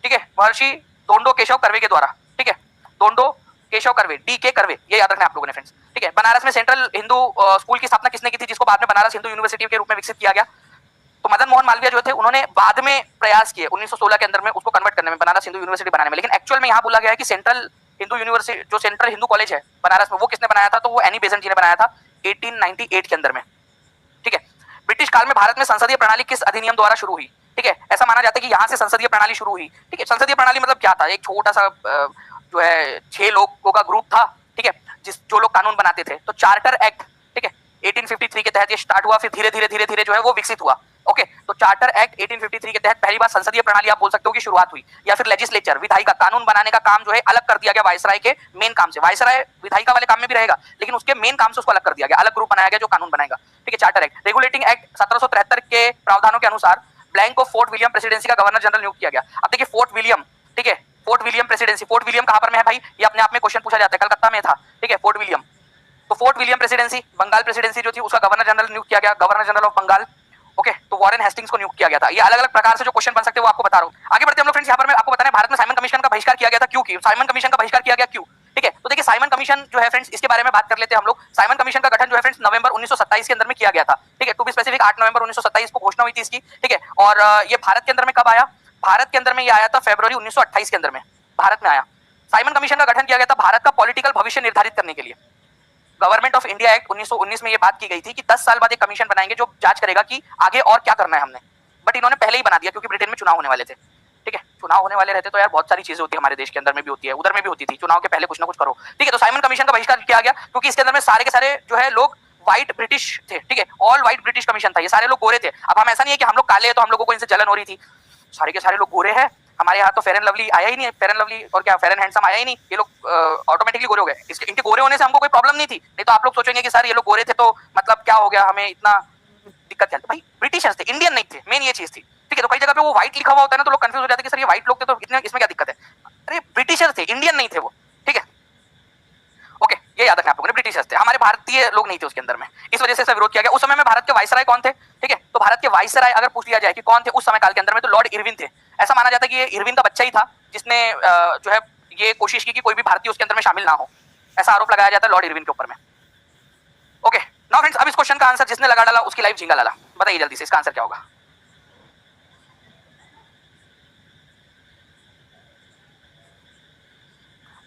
S1: ठीक है, महर्षि धोंडो केशव कर्वे के द्वारा। ठीक है, धोंडो केशव कर्वे, DK कर्वे, ये याद रखना आप लोगों ने फ्रेंड्स। ठीक है, बनारस में सेंट्रल हिंदू स्कूल की स्थापना किसने की थी, जिसको बाद में बनारस हिंदू यूनिवर्सिटी के रूप में विकसित किया गया। तो मदन मोहन मालवीय जो थे उन्होंने बाद में प्रयास किए 1916 के अंदर में उसको कन्वर्ट करने में, बनारस हिंदू यूनिवर्सिटी बनाने में। लेकिन एक्चुअल में यहाँ बोला गया है कि सेंट्रल हिंदू यूनिवर्सिटी, जो सेंट्रल हिंदू कॉलेज है बनारस में, वो किसने बनाया था, तो वो एनी बेसेंट जी ने बनाया था 1898 के अंदर में। ठीक है, ब्रिटिश काल में भारत में संसदीय प्रणाली किस अधिनियम द्वारा शुरू हुई। ठीक है, ऐसा माना जाता है कि यहाँ से संसदीय प्रणाली शुरू हुई। ठीक है, संसदीय प्रणाली मतलब क्या था, एक छोटा सा जो है 6 लोगों का ग्रुप था। ठीक है, जो लोग कानून बनाते थे। तो चार्टर एक्ट, ठीक है, 1853 के तहत ये स्टार्ट हुआ, फिर धीरे धीरे जो है वो विकसित हुआ। ओके, तो चार्टर एक्ट 1853 के तहत पहली बार संसदीय प्रणाली आप बोल सकते हो कि शुरुआत हुई, या फिर लेजिस्लेचर, विधायी का कानून बनाने का काम जो है अलग कर दिया गया वायसराय के मेन काम से। वायसराय विधायिका वाले काम में भी रहेगा, लेकिन उसके मेन काम से उसको अलग कर दिया गया, अलग ग्रुप बनाया गया जो कानून बनाएगा। ठीक है, चार्टर एक्ट। रेगुलेटिंग एक्ट 1773 के प्रावधानों के अनुसार ब्लैंक को फोर्ट विलियम प्रेसिडेंसी का गवर्नर जनरल नियुक्त किया गया। अब देखिए फोर्ट विलियम, ठीक है, Fort William presidency, fort William कहां पर में है भाई, ये अपने आप में क्वेश्चन पूछा जाता है, कलकत्ता में था। ठीक है, फोर्ट विलियम। तो Fort William presidency, Bengal presidency जो थी उसका गवर्नर जनरल नियुक्त किया गया, governor general of Bengal. Okay, तो वॉरेन हेस्टिंग्स को नियुक्त किया गया था। ये अलग अलग प्रकार से जो क्वेश्चन बन सकते हैं वो आपको बता रहा हूं। आगे बढ़ते हैं हम लोग फ्रेंड्स। यहाँ पर मैं आपको बताना है भारत में साइमन कमीशन का बहिष्कार किया गया था, क्यों किया साइमन कमीशन का बहिष्कार किया गया, क्यों। ठीक है, तो देखिए साइमन कमीशन जो है फ्रेंड्स, इसके बारे में बात कर लेते हैं हम लोग। साइमन कमीशन का गठन जो है फ्रेंड्स नवंबर 1927 के अंदर में किया गया था। ठीक है, टू बी स्पेसिफिक 8 नवंबर 1927 को घोषणा हुई थी इसकी। ठीक है, और ये भारत के अंदर में कब आया, भारत के अंदर में ये आया था फरवरी 1928 के अंदर में भारत में आया। साइमन कमीशन का गठन किया गया था भारत का पॉलिटिकल भविष्य निर्धारित करने के लिए। गवर्नमेंट ऑफ इंडिया एक्ट 1919 में ये बात की गई थी कि 10 साल बाद एक कमीशन बनाएंगे जो जांच करेगा कि आगे और क्या करना है हमने, बट इन्होंने पहले ही बना दिया क्योंकि ब्रिटेन में चुनाव होने वाले थे। ठीक है, चुनाव होने वाले रहते तो यार बहुत सारी चीजें होती है, हमारे देश के अंदर में भी होती है, उधर में भी होती थी, चुनाव के पहले कुछ ना कुछ करो। ठीक है, तो साइमन कमीशन का बहिष्कार किया गया क्योंकि इसके अंदर में सारे के सारे जो है लोग व्हाइट ब्रिटिश थे। ठीक है, ऑल व्हाइट ब्रिटिश कमीशन था, ये सारे लोग गोरे थे। अब हम ऐसा नहीं है कि हम लोग काले हैं तो हम लोगों को इनसे जलन हो रही थी, सारे के सारे लोग गोरे हैं। हमारे यहाँ तो फेयर एंड लवली आया ही नहीं, फेयर एंड लवली और क्या फेयर एंड हैंडसम आया ही नहीं, ये लोग ऑटोमेटिकली गोरे हो गए। इसके इनके गोरे होने से हमको कोई प्रॉब्लम नहीं थी, नहीं तो आप लोग सोचेंगे कि सर ये लोग गोरे थे तो मतलब क्या हो गया, हमें इतना दिक्कत क्या। भाई ब्रिटिशर्स थे, इंडियन नहीं थे, मेन ये चीज थी। ठीक है, तो कई जगह पे वो व्हाइट लिखा हुआ होता है ना तो लोग कंफ्यूज हो जाते हैं कि सर ये व्हाइट लोग थे तो इसमें क्या दिक्कत है। अरे ब्रिटिशर्स थे, इंडियन नहीं थे वो। ठीक है, ओके, ये याद रखना आप लोगों ने, ब्रिटिशर्स थे, हमारे भारतीय लोग नहीं थे उसके अंदर में, इस वजह से इसका विरोध किया गया। उस समय में भारत के वायसराय कौन थे? ठीक है, तो भारत के वायसराय अगर पूछ लिया जाए कि कौन थे उस समय काल के अंदर में, तो लॉर्ड इरविन थे। ऐसा माना जाता है कि ये इरविन का बच्चा ही था जिसने जो है ये कोशिश की कि कोई भी भारतीय उसके अंदर में शामिल ना हो, ऐसा आरोप लगाया जाता है लॉर्ड इरविन के ऊपर में। ओके नाउ फ्रेंड्स, अब इस क्वेश्चन का आंसर जिसने लगा डाला उसकी लाइफ झींगा लाला। बताइए जल्दी से इसका आंसर क्या होगा?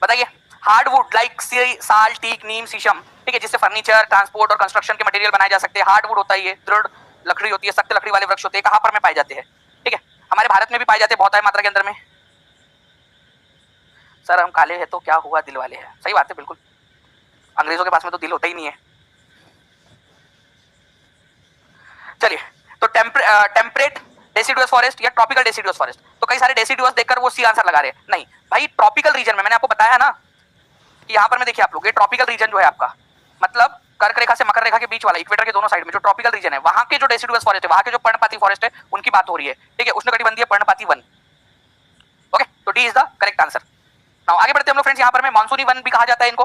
S1: बताइए। हार्डवुड लाइक साल, टीक, नीम, शीशम, ठीक है, जिससे फर्नीचर, ट्रांसपोर्ट और कंस्ट्रक्शन के मटेरियल बनाए जा सकते हैं। हार्डवुड होता है ये, दृढ़ लकड़ी होती है, सख्त लकड़ी वाले वृक्ष होते हैं। कहां पर में पाए जाते हैं? ठीक है, हमारे भारत में भी पाए जाते हैं बहुत है मात्रा के अंदर में। सर हम काले हैं तो क्या हुआ, दिल वाले हैं, सही बात है बिल्कुल, अंग्रेजों के पास में तो दिल होता ही नहीं है। चलिए, तो टेम्परेट डेसिडुअस फॉरेस्ट या ट्रॉपिकल डेसिडुअस फॉरेस्ट, तो कई सारे डेसिडुअस देखकर वो सी आंसर लगा रहे हैं। नहीं भाई, ट्रॉपिकल रीजन में मैंने आपको बताया ना कि यहाँ पर में देखिए आप लोग, ये ट्रॉपिकल रीजन जो है आपका, मतलब कर्क रेखा से मकर रेखा के बीच वाला, इक्वेटर के दोनों साइड में जो ट्रॉपिकल रीजन है, वहां के जो डेसिडुअस फॉरेस्ट है, वहां के जो पर्णपाती फॉरेस्ट है, उनकी बात हो रही है। ठीक है, उष्णकटिबंधीय पर्णपाती वन। ओके, तो D is the correct answer. Now आगे बढ़ते हैं हम लोग फ्रेंड्स, यहाँ पर में मानसूनी वन भी कहा जाता है इनको।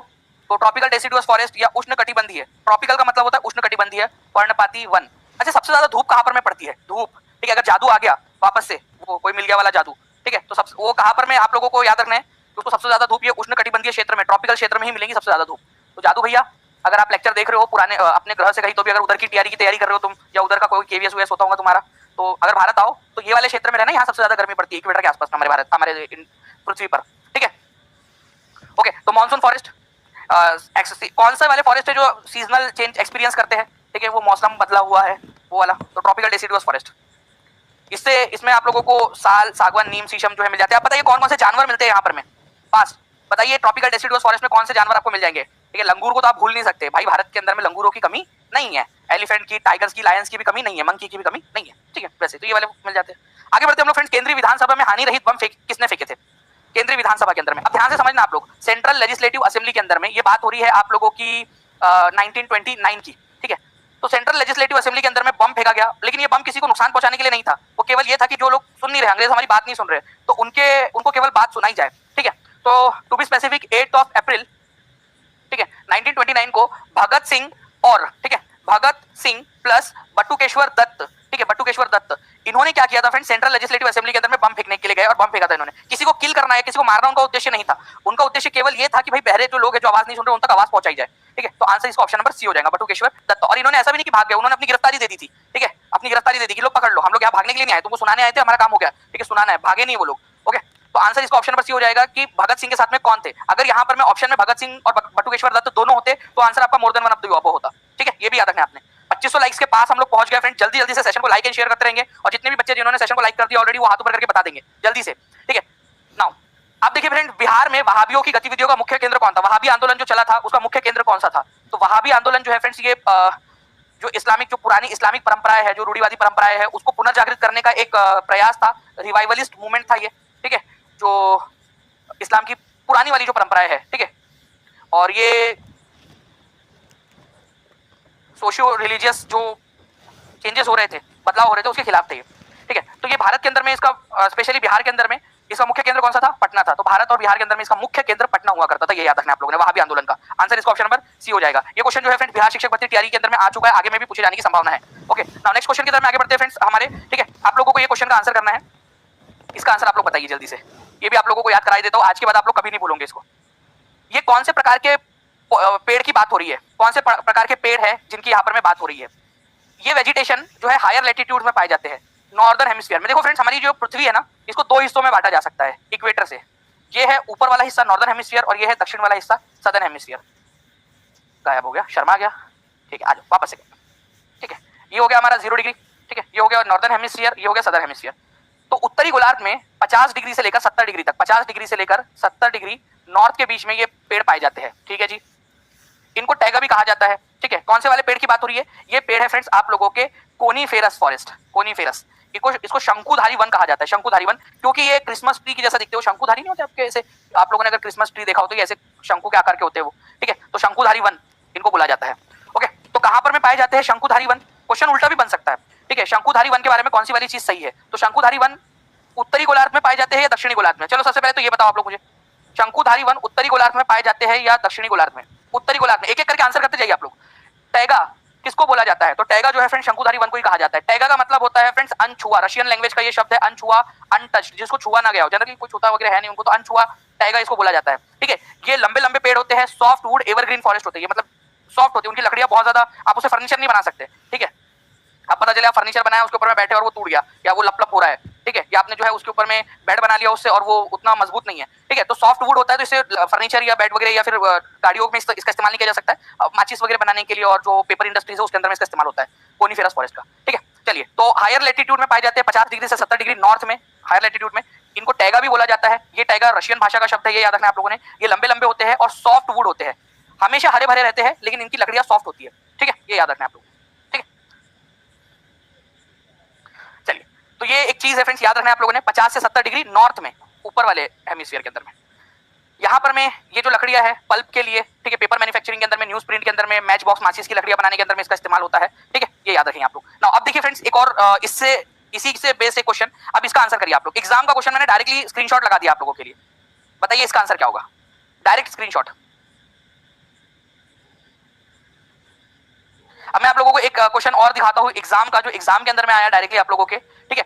S1: तो ट्रॉपिकल डेसिडुअस फॉरेस्ट या उष्णकटिबंधीय, ट्रॉपिकल का मतलब होता है उष्णकटिबंधीय पर्णपाती वन। अच्छा, सबसे ज्यादा धूप कहां पर में पड़ती है? धूप, ठीक है, अगर जादू आ गया वापस से, वो कोई मिल गया वाला जादू, ठीक है, तो सब वो कहां पर में आप लोगों को याद रखना है, तो सबसे ज्यादा धूप ये उष्णकटिबंधीय क्षेत्र में, ट्रॉपिकल क्षेत्र में ही मिलेगी सबसे ज्यादा धूप। तो जादू भैया, अगर आप लेक्चर देख रहे हो पुराने अपने ग्रह से कहीं, तो भी अगर उधर की तैयारी कर रहे हो तुम, या उधर का कोई केवीएस वीएस होता होगा तुम्हारा, तो अगर भारत आओ तो ये वाले क्षेत्र में रहना, यहाँ सबसे ज्यादा गर्मी पड़ती है इक्वेटर के आसपास हमारे भारत, हमारे पृथ्वी पर। ठीक है, ओके, तो मानसून फॉरेस्ट कौन से वाले फॉरेस्ट है जो सीजनल चेंज एक्सपीरियंस करते हैं? ठीक है, वो मौसम बदला हुआ है वो वाला, तो ट्रॉपिकल डेसिडुअस फॉरेस्ट। इससे इसमें आप लोगों को साल, सागवान, नीम, शीशम जो है मिल जाते हैं। आप बताइए कौन कौन से जानवर मिलते हैं यहाँ पर में? पास बताइए, ट्रॉपिकल डेसिडुअस फॉरेस्ट में कौन से जानवर आपको मिल जाएंगे? ठीक है, लंगूर को तो आप भूल नहीं सकते भाई, भारत के अंदर में लंगूरों की कमी नहीं है, एलिफेंट की, टाइगर्स की, लायंस की भी कमी नहीं है, मंकी की भी कमी नहीं है। ठीक है, वैसे तो ये वाले मिल जाते हैं। आगे बढ़ते हैं हम लोग फ्रेंड्स, केंद्रीय विधानसभा में हानि रहित बम किसने फेंके थे? केंद्रीय विधानसभा के अंदर में, अब ध्यान से समझना आप लोग, सेंट्रल लेजिस्लेटिव असेंबली के अंदर में ये बात हो रही है आप लोगों की 1929 की। ठीक है, तो सेंट्रल लेजिस्लेटिव असेंबली के अंदर में बम फेंका गया, लेकिन ये बम किसी को नुकसान पहुंचाने के लिए नहीं था, वो केवल ये था कि जो लोग सुन नहीं रहे, अंग्रेज हमारी बात नहीं सुन रहे, तो उनको केवल बात सुनाई जाए। ठीक है, तो टू बी स्पेसिफिक 8 अप्रैल, ठीक है, 1929 को भगत सिंह और, ठीक है, भगत सिंह प्लस बटुकेश्वर दत्त, ठीक है, बटुकेश्वर दत्त, इन्होंने क्या किया था फ्रेंड, सेंट्रल लेजिस्लेटिव असेंबली के अंदर में बम फेंकने के लिए गए और बम फेंका था इन्होंने। किसी को किल करना है, किसी को मारना उनका उद्देश्य नहीं था, उनका उद्देश्य केवल ये था कि भाई बहरे जो लोग हैं जो आवाज नहीं सुन रहे उन तक आवाज पहुंचाई जाए। ठीक है, तो आंसर इसका ऑप्शन नंबर सी हो जाएगा, बटुकेश्वर दत्त। और इन्होंने ऐसा भी नहीं कि भाग गए, उन्होंने अपनी गिरफ्तारी दे दी थी। ठीक है, अपनी गिरफ्तारी दे दी कि लोग पकड़ लो, हम लोग यहाँ भागने के लिए नहीं आए, तुमको सुनाने आए थे, हमारा काम हो गया। ठीक है, सुनाना है, भागे नहीं वो लोग। ओके, तो आंसर इसका ऑप्शन नंबर सी हो जाएगा कि भगत सिंह के साथ में कौन थे। अगर यहाँ पर मैं ऑप्शन में भगत सिंह और बटुकेश्वर दत्त दोनों होते तो आंसर आपका more than one of the above होता। ठीक है, ये भी याद रखना आपने। 2500 लाइक्स के पास हम लोग पहुंच गए फ्रेंड, जल्दी जल्दी से सेशन को लाइक एंड शेयर करते रहेंगे, और जितने भी बच्चे जिन्होंने सेशन को लाइक कर दिया ऑलरेडी वो हाथ ऊपर करके बता देंगे जल्दी से। ठीक है, नाउ आप देखिए फ्रेंड, बिहार में वहाबियों की गतिविधियों का मुख्य केंद्र कौन था? वहाबी आंदोलन जो चला था उसका मुख्य केंद्र कौन सा था? तो वहाबी आंदोलन जो है फ्रेंड्स, ये जो इस्लामिक, जो पुरानी इस्लामिक परंपराएं है, जो रूढ़िवादी परंपराएं है, उसको पुनर्जागृत करने का एक प्रयास था, रिवाइवलिस्ट मूवमेंट था ये। ठीक है, जो इस्लाम की पुरानी वाली जो परंपराएं है, ठीक है, और ये सोशियो रिलीजियस जो चेंजेस हो रहे थे, बदलाव हो रहे थे, उसके खिलाफ थे ये। ठीक है, तो ये भारत के अंदर में इसका स्पेशली बिहार के अंदर में इसका मुख्य केंद्र कौन सा था? पटना था। तो भारत और बिहार के अंदर में इसका मुख्य केंद्र पटना हुआ करता था, ये याद रखना आप लोगों ने, वहाबी आंदोलन का। आंसर इसका ऑप्शन नंबर सी हो जाएगा। ये क्वेश्चन जो है फ्रेंड बिहार शिक्षक भर्ती तैयारी के अंदर में आ चुका है, आगे में भी पूछे जाने की संभावना है। ओके, नाउ नेक्स्ट क्वेश्चन की तरफ आगे बढ़ते हैं फ्रेंड्स हमारे। ठीक है, आप लोगों को ये क्वेश्चन का आंसर करना है, इसका आंसर आप लोग बताइए जल्दी से, ये भी आप लोगों को याद कराई देता हूँ, आज के बाद आप लोग कभी नहीं भूलोगे इसको। ये कौन से प्रकार के पेड़ की बात हो रही है? कौन से प्रकार के पेड़ है जिनकी यहाँ पर में बात हो रही है? ये वेजिटेशन जो है हायर लैटिट्यूड में पाए जाते हैं, नॉर्दर्न हेमिस्फीयर में। देखो फ्रेंड्स, हमारी जो पृथ्वी है ना, इसको दो हिस्सों में बांटा जा सकता है इक्वेटर से। ये है ऊपर वाला हिस्सा नॉर्दर्न हेमिस्फीयर और ये है दक्षिण वाला हिस्सा सदर्न हेमिस्फीयर। गायब हो गया, शर्मा गया। ठीक है, आ जाओ वापस से। ठीक है, ये हो गया हमारा 0 डिग्री। ठीक है, ये हो गया नॉर्दर्न हेमिस्फीयर, ये हो गया सदर्न हेमिस्फीयर। तो उत्तरी गोलार्ध में 50 डिग्री से लेकर 70 डिग्री तक, 50 डिग्री से लेकर 70 डिग्री नॉर्थ के बीच में ये पेड़ पाए जाते हैं। ठीक है जी, इनको टैगा भी कहा जाता है। ठीक है, कौन से वाले पेड़ की बात हो रही है? ये पेड़ है फ्रेंड्स आप लोगों के कोनीफेरस फॉरेस्ट, कोनीफेरस। इसको शंकुधारी वन कहा जाता है, शंकुधारी वन, क्योंकि ये क्रिसमस ट्री की जैसा दिखते हो। शंकुधारी नहीं होते आपके ऐसे, आप लोगों ने अगर क्रिसमस ट्री देखा हो तो ये ऐसे शंकु के आकार के होते हैं वो। ठीक है, तो शंकुधारी वन इनको बोला जाता है। ओके, तो कहां पर में पाए जाते हैं शंकुधारी वन? क्वेश्चन उल्टा भी बन सकता है। ठीक है, शंकुधारी वन के बारे में कौन सी वाली चीज सही है? तो शंकुधारी वन उत्तरी गोलार्ध में पाए जाते हैं या दक्षिणी गोलार्ध में? चलो सबसे पहले तो ये बताओ आप लोग मुझे, शंकुधारी वन उत्तरी गोलार्ध में पाए जाते हैं या दक्षिणी गोलार्ध में? उत्तरी गोलार्ध में। एक एक करके आंसर करते जाइए आप लोग। टैगा किसको बोला जाता है? तो टैगा जो है फ्रेंड शंकुधारी वन को ही कहा जाता है। टैगा का मतलब होता है फ्रेंड्स अनछुआ, रशियन लैंग्वेज का ये शब्द है अनछुआ, अनटच्ड, जिसको छुआ ना गया हो। जनरली कोई छूता वगैरह है नहीं उनको, तो अनछुआ टैगा इसको बोला जाता है। ठीक है, ये लंबे लंबे पेड़ होते हैं, सॉफ्ट वुड एवरग्रीन फॉरेस्ट होते हैं, ये मतलब सॉफ्ट होती है, उनकी लकड़ियां बहुत ज्यादा, आप उसे फर्नीचर नहीं बना सकते। ठीक है, अब पता चले आप फर्नीचर बनाया उसके ऊपर में बैठे और वो टूट गया या वो लप हो रहा है। ठीक है, या आपने जो है उसके ऊपर में बेड बना लिया उससे और वो उतना मजबूत नहीं है। ठीक है, तो सॉफ्ट वुड होता है, तो इससे फर्नीचर या बेड वगैरह या फिर गाड़ियों में इसका इस्तेमाल नहीं किया जा सकता है। माचिस वगैरह बनाने के लिए और जो पेपर इंडस्ट्रीज है उसके अंदर में इसका इस्तेमाल होता है, कोनीफेरस फॉरेस्ट का। ठीक है, चलिए, तो हायर लेटीट्यूड में पाए जाते हैं 50 डिग्री से 70 डिग्री नॉर्थ में, हायर लेटीट्यूड में। इनको टैगा भी बोला जाता है। ये टैगा रशियन भाषा का शब्द है, ये याद रखना आप लोगों ने। ये लंबे लंबे होते हैं और सॉफ्ट वुड होते हैं, हमेशा हरे भरे रहते हैं, लेकिन इनकी लकड़ियां सॉफ्ट होती है। ठीक है, ये याद रखना आप लोग। तो ये एक चीज है फ्रेंड्स, याद रखना है आप लोगों ने, 50 से 70 डिग्री नॉर्थ में, ऊपर वाले हेमिस्फीयर के अंदर में। यहाँ पर में ये जो लकड़ियां है पल्प के लिए, ठीक है, पेपर मैन्युफैक्चरिंग के अंदर में, न्यूज प्रिंट के अंदर में, मैच बॉक्स माचिस की लकड़ियां बनाने के अंदर में इसका इस्तेमाल होता है। ठीक है, ये याद रखेंगे आप लोग। नाउ अब देखिए फ्रेंड्स, एक और इसी से बेस एक क्वेश्चन, अब इसका आंसर करिए आप लोग। एग्जाम का क्वेश्चन मैंने डायरेक्टली स्क्रीनशॉट लगा दिया आप लोगों के लिए। बताइए इसका आंसर क्या होगा? Direct screenshot. अब मैं आप लोगों को एक क्वेश्चन और दिखाता हूँ एग्जाम का, जो एग्जाम के अंदर में आया डायरेक्टली आप लोगों के। ठीक है,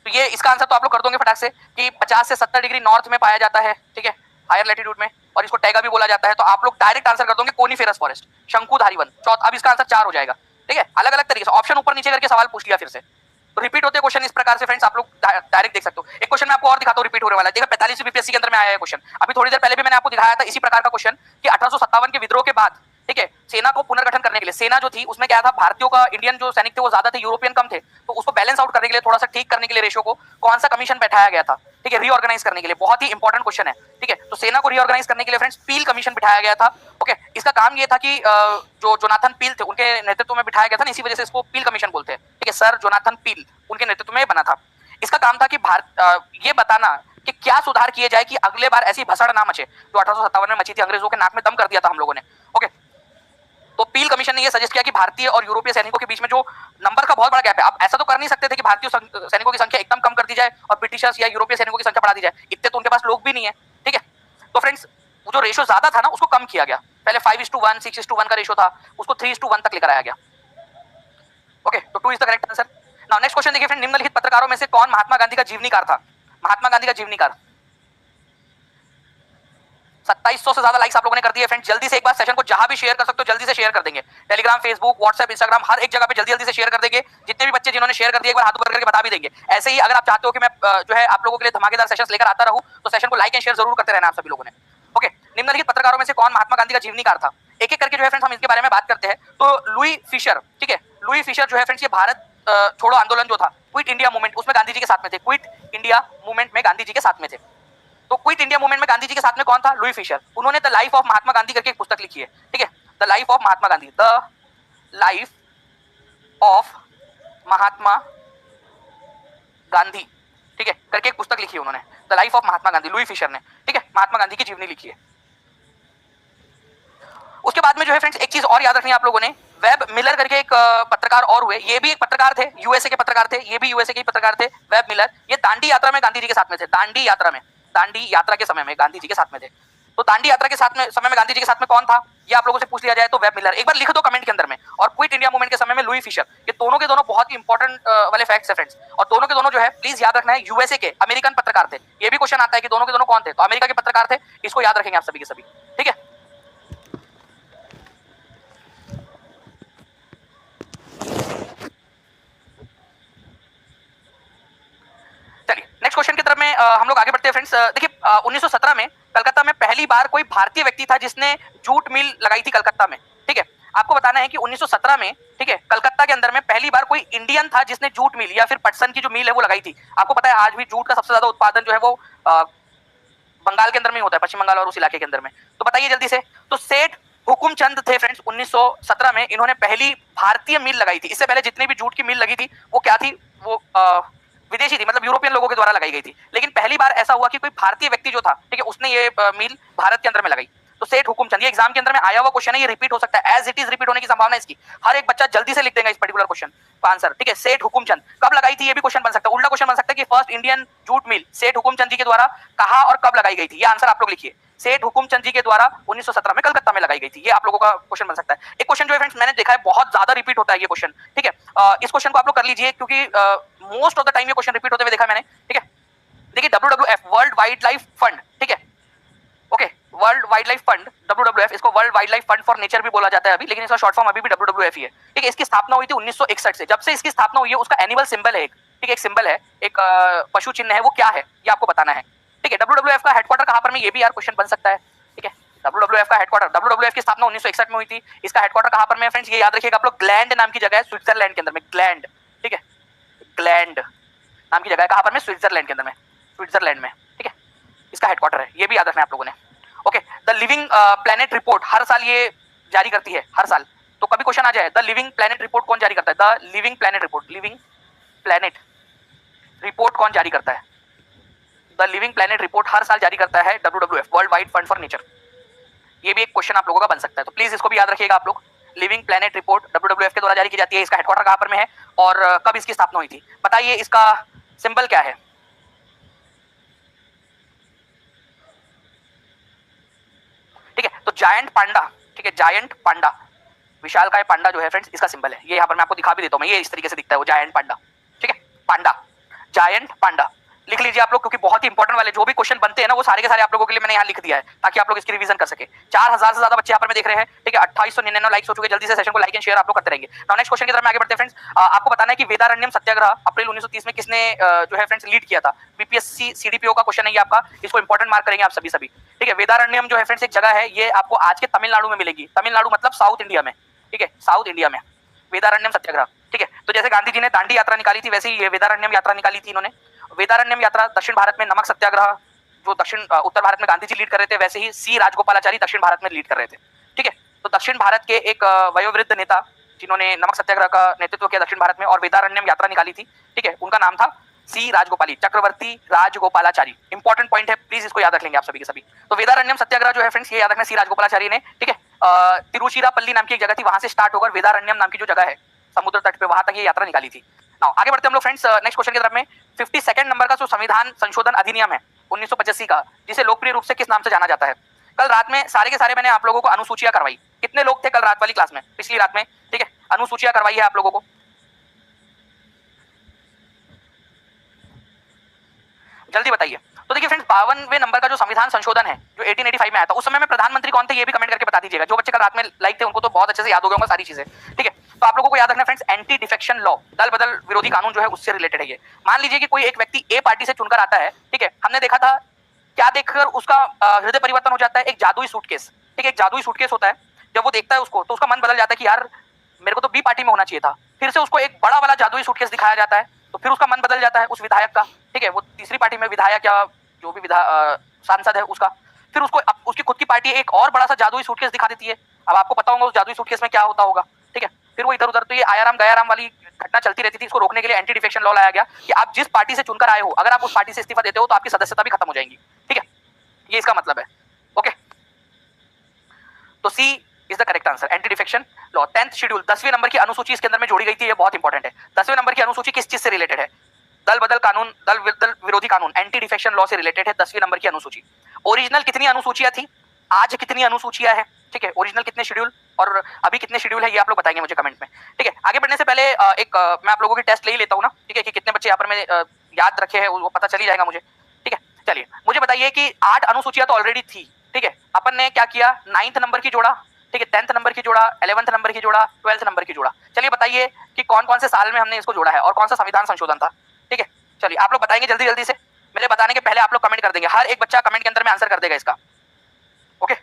S1: तो ये इसका आंसर तो आप लोग कर दोगे फटाक से कि 50 से 70 डिग्री नॉर्थ में पाया जाता है। ठीक है, हायर लैटिट्यूड में, और इसको टैगा भी बोला जाता है। तो आप लोग डायरेक्ट आंसर कर दोगे कोनीफेरस फॉरेस्ट, शंकुधारी वन। अब इसका आंसर 4 हो जाएगा। ठीक है, अलग अलग तरीके से ऑप्शन ऊपर नीचे करके सवाल पूछ लिया फिर से, तो रिपीट होते क्वेश्चन इस प्रकार से फ्रेंड्स, आप लोग डायरेक्ट देख सकते हो। एक क्वेश्चन मैं आपको और दिखाता हूं, रिपीट होने वाला है। देखो 45 बीपीएससी के अंदर में आया है क्वेश्चन, अभी थोड़ी देर पहले भी मैंने आपको दिखाया था इसी प्रकार का क्वेश्चन कि 1857 के विद्रोह के बाद, ठीक है, सेना को पुनर्गठन करने के लिए, सेना जो थी उसमें क्या था, भारतीयों का, इंडियन जो सैनिक थे वो ज्यादा थे, यूरोपियन कम थे, तो उसको बैलेंस आउट करने के लिए, थोड़ा सा ठीक करने के लिए रेशो को, कौन सा कमीशन बैठाया गया था? ठीक है, रीऑर्गेनाइज करने के लिए। बहुत ही इंपॉर्टेंट क्वेश्चन है। ठीक है, तो सेना को रीऑर्गेनाइज करने के लिए फ्रेंड्स पील कमीशन बिठाया गया था। ओके, इसका काम ये था कि जो जोनाथन पील थे उनके नेतृत्व में बिठाया गया था ना, इसी वजह से इसको पील कमीशन बोलते हैं। ठीक है, सर जोनाथन पील उनके नेतृत्व में बना था। इसका काम था कि ये बताना कि क्या सुधार किए जाए कि अगले बार ऐसी भसड़ ना मचे जो 1857 में मची थी, अंग्रेजों के नाक में दम कर दिया था हम लोगों ने। ओके, तो पील कमीशन ने ये सजेस्ट किया कि भारतीय और यूरोपीय सैनिकों के बीच में जो नंबर का बहुत बड़ा गैप है, आप ऐसा तो कर नहीं सकते थे कि भारतीय सैनिकों की संख्या एकदम कम कर दी जाए और ब्रिटिशर्स या यूरोपीय सैनिकों की संख्या बढ़ा दी जाए, इतने तो उनके पास लोग भी नहीं है। ठीक है, तो फ्रेंड्स वो जो रेशो ज्यादा था ना उसको कम किया गया। पहले 5:1 6:1 का रेशो था, उसको 3:1 तक लेकर आया गया। ओके, तो 2 is the correct answer. Now next question देखिए फ्रेंड, निम्नलिखित पत्रकारों में से कौन महात्मा गांधी का जीवनीकार था? महात्मा गांधी का जीवनीकार। 2700 से ज्यादा लाइक्स आप लोगों ने कर दिए फ्रेंड। जल्दी से एक बार सेशन को जहां भी शेयर कर सकते हो जल्दी से शेयर कर देंगे, टेलीग्राम, फेसबुक, व्हाट्सएप, इंस्टाग्राम, हर एक जगह पे जल्दी जल्दी से शेयर कर देंगे। जितने भी बच्चे जिन्होंने शेयर कर दिया एक बार हाथ ऊपर करके बता भी देंगे। ऐसे ही अगर आप चाहते हो कि मैं जो है आप लोगों के लिए धमाकेदार सेशंस लेकर आता रहूं तो सेशन को लाइक एंड शेयर जरूर करते रहना आप सभी लोगों ने। ओके, निम्नलिखित पत्रकारों में से कौन महात्मा गांधी का जीवनीकार था? एक एक करके जो है फ्रेंड्स हम इसके बारे में बात करते हैं। तो लुई फिशर, ठीक है, लुई फिशर जो है फ्रेंड्स ये भारत छोड़ो आंदोलन जो था, क्विट इंडिया मूवमेंट, उसमें गांधी जी के साथ में थे। क्विट इंडिया मूवमेंट में गांधी जी के साथ में थे। तो क्विट इंडिया मूवमेंट में गांधी जी के साथ में कौन था? Louis Fischer. उन्होंने the life of Mahatma Gandhi करके एक पुस्तक लिखी है। ठीक है, the life of Mahatma Gandhi, the life of Mahatma Gandhi, ठीक है, करके एक पुस्तक लिखी है उन्होंने, the life of Mahatma Gandhi, Louis Fischer ने। ठीक है, महात्मा गांधी की जीवनी लिखी है। उसके बाद में जो है फ्रेंड्स एक चीज और याद रखनी है आप लोगों ने, वेब मिलर करके एक पत्रकार और हुए, ये भी एक पत्रकार थे, यूएसए के पत्रकार थे, ये भी यूएसए के पत्रकार थे, वेब मिलर। ये दांडी यात्रा में गांधी जी के साथ में थे, दांडी यात्रा में, दांडी यात्रा के समय में गांधी जी के साथ में थे। तो दांडी यात्रा के साथ में समय में गांधी जी के साथ में कौन था, ये आप लोगों से पूछ लिया जाए तो वेब मिलर। एक बार लिख दो कमेंट के अंदर में। और क्विट इंडिया मूवमेंट के समय में लुई फिशर। ये दोनों के दोनों बहुत ही इंपॉर्टेंट वाले फैक्ट्स है फ्रेंड्स, और दोनों के दोनों जो है प्लीज याद रखना है यूएसए के अमेरिकन पत्रकार थे। ये भी क्वेश्चन आता है कि दोनों के दोनों कौन थे, तो अमेरिका के पत्रकार थे, इसको याद रखेंगे आप सभी के सभी। ठीक है, नेक्स्ट क्वेश्चन की तरफ में हम लोग आगे बढ़ते हैं फ्रेंड्स। देखिए 1917 में कलकत्ता में पहली बार कोई भारतीय व्यक्ति था जिसने जूट मिल लगाई थी कलकत्ता में। ठीक है, आपको बताना है कि 1917 में, ठीक है, कलकत्ता के अंदर में पहली बार कोई इंडियन था जिसने जूट मिल या फिर पटसन की जो मिल है वो लगाई थी। आपको पता है आज भी जूट का सबसे ज्यादा उत्पादन जो है वो बंगाल के अंदर में ही होता है, पश्चिम बंगाल और उस इलाके के अंदर में। तो बताइए जल्दी से। तो सेठ हुकुमचंद थे फ्रेंड्स 1917 में, इन्होंने पहली भारतीय मिल लगाई थी। इससे पहले जितनी भी जूट की मिल लगी थी वो क्या थी, वो विदेशी थी, मतलब यूरोपियन लोगों के द्वारा लगाई गई थी। लेकिन पहली बार ऐसा हुआ कि कोई भारतीय व्यक्ति जो था, ठीक है, उसने ये मिल भारत के अंदर में लगाई। तो सेठ हुकुमचंद, ये एग्जाम के अंदर में आया हुआ क्वेश्चन है, ये रिपीट हो सकता है, एज इट इज रिपीट होने की संभावना है इसकी। हर एक बच्चा जल्दी से लिख देगा इस पर्टिकुलर क्वेश्चन का आंसर। ठीक है, सेठ हुकुमचंद कब लगाई थी, ये भी क्वेश्चन बन सकता है। उल्टा क्वेश्चन बन सकता है कि फर्स्ट इंडियन जूट मिल सेठ हुकुमचंद जी के द्वारा कहां और कब लगाई गई थी। ये आंसर आप लोग लिखिए, सेठ हुकुमचंद जी के द्वारा 1917 में कलकत्ता में लगाई गई थी। ये आप लोगों का क्वेश्चन बन सकता है। एक क्वेश्चन जो है फ्रेंड्स मैंने देखा है बहुत ज्यादा रिपीट होता है ये क्वेश्चन। ठीक है, इस क्वेश्चन को आप लोग कर लीजिए क्योंकि मोस्ट ऑफ द टाइम ये क्वेश्चन रिपीट होते हुए देखा मैंने। ठीक है, देखिए WWF world wild life fund, ठीक है, okay, world wild life fund WWF, इसको world wild life fund for nature भी बोला जाता है अभी, लेकिन इसका शॉर्ट फॉर्म अभी भी WWF ही है। ठीक है, इसकी स्थापना हुई थी 1961 से। जब से इसकी स्थापना हुई है उसका एनिमल सिंबल है एक, ठीक है, एक सिंबल है, एक पशु चिन्ह है, वो क्या है ये आपको बताना है। ठीक है, WWF का हेडक्वार्टर कहां पर में, ये भी यार क्वेश्चन बन सकता है। ठीक है, WWF का हेडक्वार्टर, WWF की स्थापना 1961 में हुई थी। इसका हेडक्वार्टर कहां पर में फ्रेंड्स, ये याद रखिएगा आप लोग, ग्लैंड नाम की जगह है स्विट्जरलैंड के अंदर में, ग्लैंड। ठीक है, ग्लैंड नाम की जगह है कहां पर में, स्विट्जरलैंड के अंदर में, स्विट्जरलैंड में। ठीक है, इसका हेडक्वार्टर है, ये भी याद रखना है आप लोगों ने। Okay, the living planet report हर साल ये जारी करती है, हर साल। तो कभी क्वेश्चन आ जाए द लिविंग प्लेनेट रिपोर्ट कौन जारी करता है, the living planet report, living planet report कौन जारी करता है, द लिविंग प्लेनेट रिपोर्ट हर साल जारी करता है WWF world wide fund for nature. ये भी एक क्वेश्चन आप लोगों का बन सकता है, तो प्लीज इसको भी याद रखिएगा आप लोग। लिविंग प्लेनेट रिपोर्ट WWF के द्वारा जारी की जाती है, इसका हेडक्वार्टर कहां पर में है और कब इसकी स्थापना हुई थी। बताइए इसका सिंबल क्या है। ठीक है, तो जायंट पांडा, ठीक है, जायंट पांडा, विशालकाय पांडा जो है फ्रेंड्स इसका सिंबल है। ये यहाँ पर मैं आपको दिखा भी देता हूँ, मैं ये इस तरीके से दिखता है वो जायंट पांडा। ठीक है, पांडा, जायंट पांडा लिख लीजिए आप लोग, क्योंकि बहुत ही इंपॉर्टेंट वाले जो भी क्वेश्चन बनते हैं ना वो सारे के सारे आप लोगों के लिए मैंने यहाँ लिख दिया है ताकि आप लोग इसकी रिवीजन कर सके। 4000 से ज्यादा बच्चे यहाँ पर मैं देख रहे हैं। ठीक है, 2899 लाइक्स हो चुके, जल्दी से सेशन को लाइक एंड शेयर आप लोग करते रहेंगे। नाउ नेक्स्ट क्वेश्चन की तरफ आगे बढ़ते हैं फ्रेंड्स। आपको बताना है कि वेदारण्यम सत्याग्रह अप्रैल 1930 में किसने जो है फ्रेंड्स लीड किया था। बीपीएससी CDPO का क्वेश्चन है ये आपका, इसको इंपॉर्टेंट मार्क करेंगे आप सभी। ठीक है, वेदारण्यम जो है फ्रेंड्स एक जगह है, ये आपको आज के तमिलनाडु में मिलेगी। तमिलनाडु मतलब साउथ इंडिया में। ठीक है, साउथ इंडिया में वेदारण्यम सत्याग्रह। ठीक है, तो जैसे गांधी जी ने दांडी यात्रा निकाली थी वैसे ही ये वेदारण्यम यात्रा निकाली थी इन्होंने। वेदारण्यम यात्रा दक्षिण भारत में नमक सत्याग्रह जो दक्षिण उत्तर भारत में गांधी जी लीड कर रहे थे, वैसे ही C राजगोपालाचारी दक्षिण भारत में लीड कर रहे थे। ठीक है, तो दक्षिण भारत के एक वयोवृद्ध नेता जिन्होंने नमक सत्याग्रह का नेतृत्व किया दक्षिण भारत में और वेदारण्यम यात्रा निकाली थी, ठीक है, उनका नाम था C राजगोपाली, चक्रवर्ती राजगोपालाचारी। इंपॉर्टेंट पॉइंट है, प्लीज इसको याद रख लेंगे आप सभी के सभी। तो वेदारण्यम सत्याग्रह जो है फ्रेंड्स ये याद रखना C राजगोपालाचारी ने, ठीक है, तिरुचिरापल्ली नाम की एक जगह थी, वहां से स्टार्ट होकर वेदारण्यम नाम की जो जगह है समुद्र तट पे, वहां तक ये यात्रा निकाली थी। नाउ आगे बढ़ते हम लोग फ्रेंड्स नेक्स्ट क्वेश्चन की तरफ में। 52 नंबर का जो संविधान संशोधन अधिनियम है 1985 का, जिसे लोकप्रिय रूप से किस नाम से जाना जाता है। कल रात में सारे के सारे मैंने आप लोगों को अनुसूचियां करवाई। कितने लोग थे कल रात वाली क्लास में, पिछली रात में। ठीक है, अनुसूचियां करवाई है आप लोगों को, जल्दी बताइए। तो देखिए फ्रेंड्स 52वें नंबर का जो संविधान संशोधन है जो 1885 में आया था, उस समय में प्रधानमंत्री कौन थे ये भी कमेंट करके बता दीजिएगा। जो बच्चे कल रात में लाइक थे उनको तो बहुत अच्छे से याद हो गया होगा सारी चीजें। ठीक है, तो आप लोगों को याद रखना फ्रेंड्स, एंटी डिफेक्शन लॉ, दल बदल विरोधी कानून जो है उससे रिलेटेड है ये। मान लीजिए कि कोई एक व्यक्ति A पार्टी से चुनकर आता है, ठीक है, हमने देखा था क्या देखकर उसका हृदय परिवर्तन हो जाता है, एक जादुई सूटकेस। ठीक है, एक जादुई सूटकेस होता है, जब वो देखता है उसको तो उसका मन बदल जाता है कि यार मेरे को तो B पार्टी में होना चाहिए था। फिर से उसको एक बड़ा वाला जादुई सूटकेस दिखाया जाता है, तो फिर उसका मन बदल जाता है उस विधायक का। ठीक है, वो तीसरी पार्टी में विधायक या जो भी सांसद है उसका, फिर उसको उसकी खुद की पार्टी एक और बड़ा सा जादुई सूटकेस दिखा देती है। अब आपको पता होगा उस जादुई सूटकेस में क्या होता होगा। ठीक है, फिर वो इधर उधर, तो ये आयाराम गयाराम वाली घटना चलती रहती थी। इसको रोकने के लिए एंटी डिफेक्शन लॉ लाया गया कि आप जिस पार्टी से चुनकर आए हो, अगर आप उस पार्टी से इस्तीफा देते हो तो आपकी सदस्यता भी खत्म हो जाएगी। ठीक है, ये इसका मतलब है। ओके, तो C is the correct answer, anti defection law. 10th schedule 10वें नंबर की अनुसूची इसके अंदर में जोड़ी गई थी, ये बहुत इंपॉर्टेंट है। 10वें नंबर की अनुसूची किस चीज से रिलेटेड है, दल बदल कानून, दल विरोधी कानून, एंटी डिफेक्शन लॉ से रिलेटेड है 10वीं नंबर की अनुसूची। ओरिजिनल कितनी अनुसूचियां थी, आज कितनी अनुसूचियां है। ठीक है, ओरिजिनल कितने शेड्यूल और अभी कितने शेड्यूल है ये आप लोग बताएंगे मुझे कमेंट में। ठीक है, आगे बढ़ने से पहले मैं आप लोगों की टेस्ट ले ही लेता हूँ ना। ठीक है, कि कितने बच्चे यहाँ पर मैं याद रखे हैं वो पता चल ही जाएगा मुझे। ठीक है, चलिए मुझे बताइए कि 8 अनुसूचियां तो ऑलरेडी थी। ठीक है, अपन ने क्या किया, 9th नंबर की जोड़ा, ठीक है, 10th नंबर की जोड़ा, 11th नंबर की जोड़ा, 12th नंबर की जोड़ा। चलिए बताइए कि कौन कौन से साल में हमने इसको जोड़ा है और कौन सा संविधान संशोधन था। ठीक है, चलिए आप लोग बताएंगे जल्दी जल्दी से। मेरे बताने के पहले आप लोग कमेंट कर देंगे, हर एक बच्चा कमेंट के अंदर में आंसर कर देगा इसका। ओके,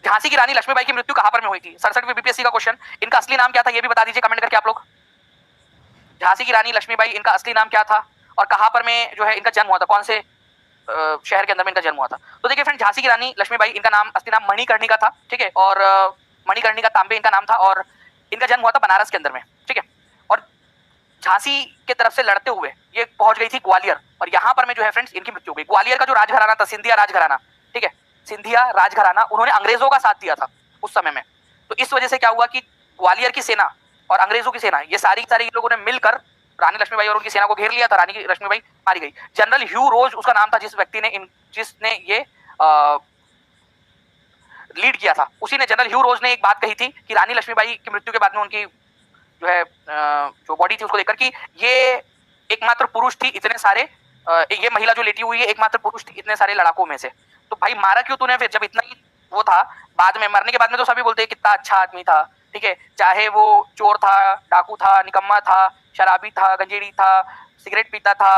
S1: झांसी की रानी लक्ष्मीबाई की मृत्यु कहां पर में हुई थी? 67वें बीपीएससी का क्वेश्चन। इनका असली नाम क्या था ये भी बता दीजिए कमेंट करके आप लोग। झांसी की रानी लक्ष्मीबाई, इनका असली नाम क्या था और कहां पर में जो है इनका जन्म हुआ था, कौन से शहर के अंदर में इनका जन्म हुआ था? तो देखिए फ्रेंड, झांसी की रानी लक्ष्मीबाई, इनका नाम असली नाम मणिकर्णिका था, ठीक है, और मणिकर्णिका तांबे इनका नाम था, और इनका जन्म हुआ था बनारस के अंदर में, ठीक है। और झांसी के तरफ से लड़ते हुए ये पहुंच गई थी ग्वालियर, और यहाँ पर में जो है फ्रेंड्स इनकी मृत्यु हो गई। ग्वालियर का जो राजघराना था, सिंधिया राजघराना, ठीक है, सिंधिया राजघराना, उन्होंने अंग्रेजों का साथ दिया था उस समय में। तो इस वजह से क्या हुआ कि ग्वालियर की सेना और अंग्रेजों की सेना, ये सारी लोगों ने मिलकर रानी लक्ष्मीबाई और उनकी सेना को घेर लिया था। रानी लक्ष्मीबाई मारी गई। जनरल ह्यू रोज उसका नाम था, जिस व्यक्ति ने जिसने ये लीड किया था, उसी ने, जनरल ह्यू रोज ने एक बात कही थी कि रानी लक्ष्मीबाई की मृत्यु के बाद में उनकी जो है जो बॉडी थी उसको देखकर कि ये एकमात्र पुरुष थी इतने सारे, ये महिला जो लेटी हुई है एकमात्र पुरुष थी इतने सारे लड़ाकों में से। तो भाई मारा क्यों तूने फिर, जब इतना ही वो था? बाद में, मरने के बाद में तो सभी बोलते हैं कितना अच्छा आदमी था, ठीक है, चाहे वो चोर था, डाकू था, निकम्मा था, शराबी था, गंजेड़ी था, सिगरेट पीता था,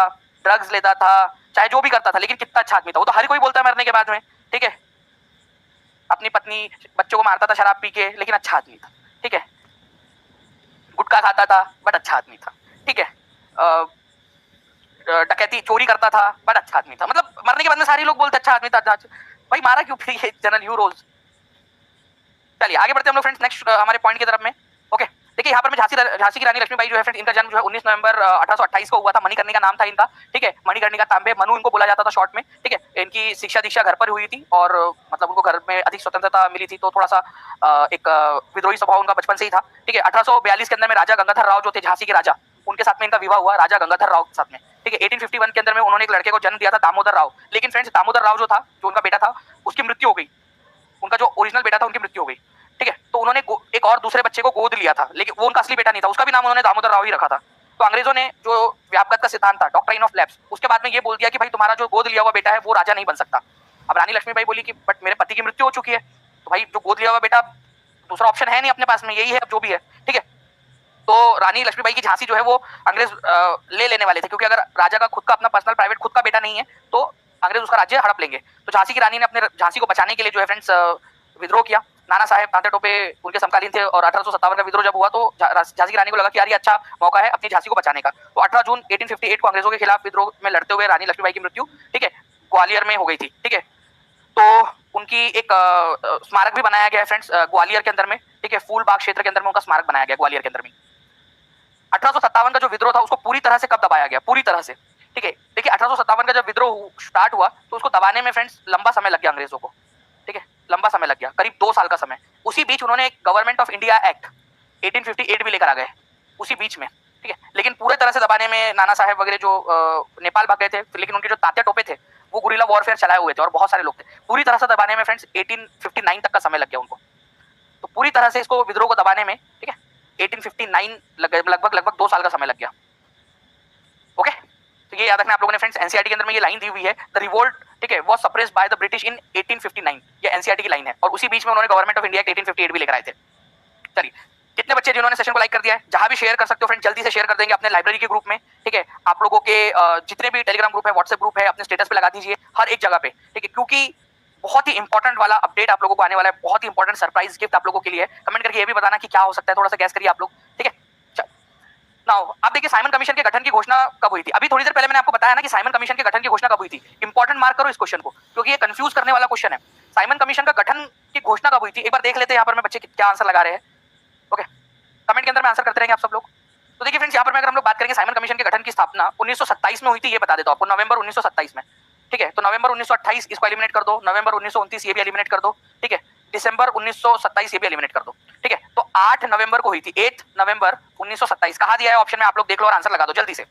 S1: ड्रग्स लेता था, चाहे जो भी करता था, लेकिन कितना अच्छा आदमी था। वो तो हर कोई बोलता है मरने के बाद में, ठीक है। अपनी पत्नी बच्चों को मारता था शराब पी के, लेकिन अच्छा आदमी था, ठीक है। गुटखा खाता था बट अच्छा आदमी था, ठीक है। डकैती चोरी करता था बट अच्छा आदमी था। मतलब मरने के बाद में सारे लोग बोलते अच्छा आदमी था। भाई मारा क्यों फिर ये जनरल ह्यू रोज? चलिए आगे बढ़ते हैं हम लोग फ्रेंड्स नेक्स्ट हमारे पॉइंट की तरफ में। ओके, देखिए यहाँ पर मैं झांसी की रानी लक्ष्मीबाई जो है फ्रेंड्स, इनका जन्म जो है 19 नवंबर 1828 को हुआ था। मणिकर्णिका नाम था इनका, ठीक है, मणिकर्णिका तांबे, मनु इनको बोला जाता था शॉर्ट में, ठीक है। इनकी शिक्षा दीक्षा घर पर हुई थी, और मतलब उनको घर में अधिक स्वतंत्रता मिली थी, तो थोड़ा सा एक विद्रोही स्वभाव उनका बचपन से ही था, ठीक है। 1842 के अंदर में राजा गंगाधर राव जो थे झांसी के राजा, उनके साथ में इनका विवाह हुआ, राजा गंगाधर राव के साथ में, ठीक है। 1851 के अंदर में उन्होंने एक लड़के को जन्म दिया था, दामोदर राव। लेकिन फ्रेंड्स दामोदर राव जो था, जो उनका बेटा था, उसकी मृत्यु हो गई। उनका जो ओरिजिनल बेटा था उनकी मृत्यु हो गई, ठीक है। तो उन्होंने एक और दूसरे बच्चे को गोद लिया था, लेकिन वो उनका असली बेटा नहीं था, उसका भी नाम उन्होंने दामोदर राव ही रखा था। तो अंग्रेजों ने जो व्यापगत का सिद्धांत था, डॉक्ट्राइन ऑफ लैप्स, उसके बाद में ये बोल दिया कि भाई तुम्हारा जो गोद लिया हुआ बेटा है वो राजा नहीं बन सकता। अब रानी लक्ष्मीबाई बोली कि बट मेरे पति की मृत्यु हो चुकी है, तो भाई जो गोद लिया हुआ बेटा, दूसरा ऑप्शन है नहीं अपने पास में, यही है अब जो भी है, ठीक है। तो रानी लक्ष्मीबाई की झांसी जो है वो अंग्रेज ले लेने वाले थे, क्योंकि अगर राजा का खुद का अपना पर्सनल प्राइवेट खुद का बेटा नहीं है तो अंग्रेज उसका राज्य हड़प लेंगे। तो झांसी की रानी ने अपने झांसी को बचाने के लिए जो है फ्रेंड्स विद्रोह किया। नाना साहेब तांते टोपे उनके समकालीन थे, और 1857 का विद्रोह जब हुआ तो झांसी की रानी को लगा कि यार ये अच्छा मौका है अपनी झांसी को बचाने का। तो 18 जून 1858 को अंग्रेजों के खिलाफ विद्रोह में लड़ते हुए रानी लक्ष्मीबाई की मृत्यु, ठीक है, ग्वालियर में हो गई थी, ठीक है। तो उनकी एक स्मारक भी बनाया गया है फ्रेंड्स ग्वालियर के अंदर में, ठीक है। फूलबाग क्षेत्र के अंदर में उनका स्मारक बनाया गया ग्वालियर के अंदर में। 1857 का जो विद्रोह था उसको पूरी तरह से कब दबाया गया? पूरी तरह से, ठीक है। देखिए 1857 का जब विद्रोह स्टार्ट हुआ तो उसको दबाने में फ्रेंड्स लंबा समय लग गया अंग्रेजों को, ठीक है, लंबा समय लग गया, करीब 2 साल का समय। उसी बीच उन्होंने एक गवर्नमेंट ऑफ इंडिया एक्ट 1858 भी लेकर आ गए उसी बीच में, ठीक है। लेकिन पूरे तरह से दबाने में नाना साहेब वगैरह जो नेपाल भाग गए थे, लेकिन उनके जो तात्या टोपे थे वो गुरिल्ला वॉरफेयर चलाए हुए थे, और बहुत सारे लोग थे। पूरी तरह से दबाने में फ्रेंड्स 1859 तक का समय लग गया उनको। तो पूरी तरह से इसको विद्रोह को दबाने में, ठीक है, 1859 लगभग 2 साल का समय लग गया। ओके, तो ये याद रखना आप लोगों ने फ्रेंड्स। एनसीईआरटी के अंदर में ये लाइन दी हुई है, द रिवोल्ट, ठीक है, was suppressed by the British in 1859। ये एनसीईआरटी की लाइन है, और उसी बीच में उन्होंने गवर्नमेंट ऑफ इंडिया 1858 भी लेकर आए थे। चलिए, कितने बच्चे जिन्होंने सेशन को लाइक कर दिया है? जहां भी शेयर कर सकते हो फ्रेंड जल्दी से शेयर कर देंगे अपने लाइब्रेरी के ग्रुप में, ठीक है। आप लोगों के जितने भी टेलीग्राम ग्रुप है, व्हाट्सएप ग्रुप है, अपने स्टेटस पे लगा दीजिए हर एक जगह पे, ठीक है, क्योंकि बहुत ही इंपॉर्टेंट वाला अपडेट आप लोगों को आने वाला है, बहुत ही इंपॉर्टेंट सरप्राइज गिफ्ट आप लोगों के लिए। कमेंट करके ये भी बताना कि क्या हो सकता है, थोड़ा सा गैस करिए आप लोग, ठीक है। नाउ आप देखिए साइमन कमीशन के गठन की घोषणा कब हुई थी? अभी थोड़ी देर पहले मैंने आपको बताया ना कि साइमन कमीशन के गठन की घोषणा कब हुई थी। इंपॉर्टेंट मार्क करो इस क्वेश्चन को, क्योंकि ये कंफ्यूज करने वाला क्वेश्चन है। साइमन कमीशन का गठन की घोषणा कब हुई थी? एक बार देख लेते हैं यहाँ पर मैं बच्चे क्या आंसर लगा रहे हैं। ओके, कमेंट के अंदर में आंसर करते रहेंगे आप सब लोग। तो देखिए फ्रेंड्स, यहाँ पर अगर हम लोग बात करेंगे साइमन कमीशन के गठन की स्थापना 1927 में हुई थी, ये बता देता हूँ आपको, नवंबर 1927 में, ठीक है। तो नवंबर 1928 इसको एलिमिनेट कर दो, नवंबर 1929 ये भी एलिमिनेट कर दो, ठीक है, दिसंबर 1927 ये भी एलिमिनेट कर दो, ठीक है। तो 8 नवंबर को हुई थी, 8 नवंबर 1927। कहा दिया है ऑप्शन में, आप लोग देख लो और आंसर लगा दो जल्दी से।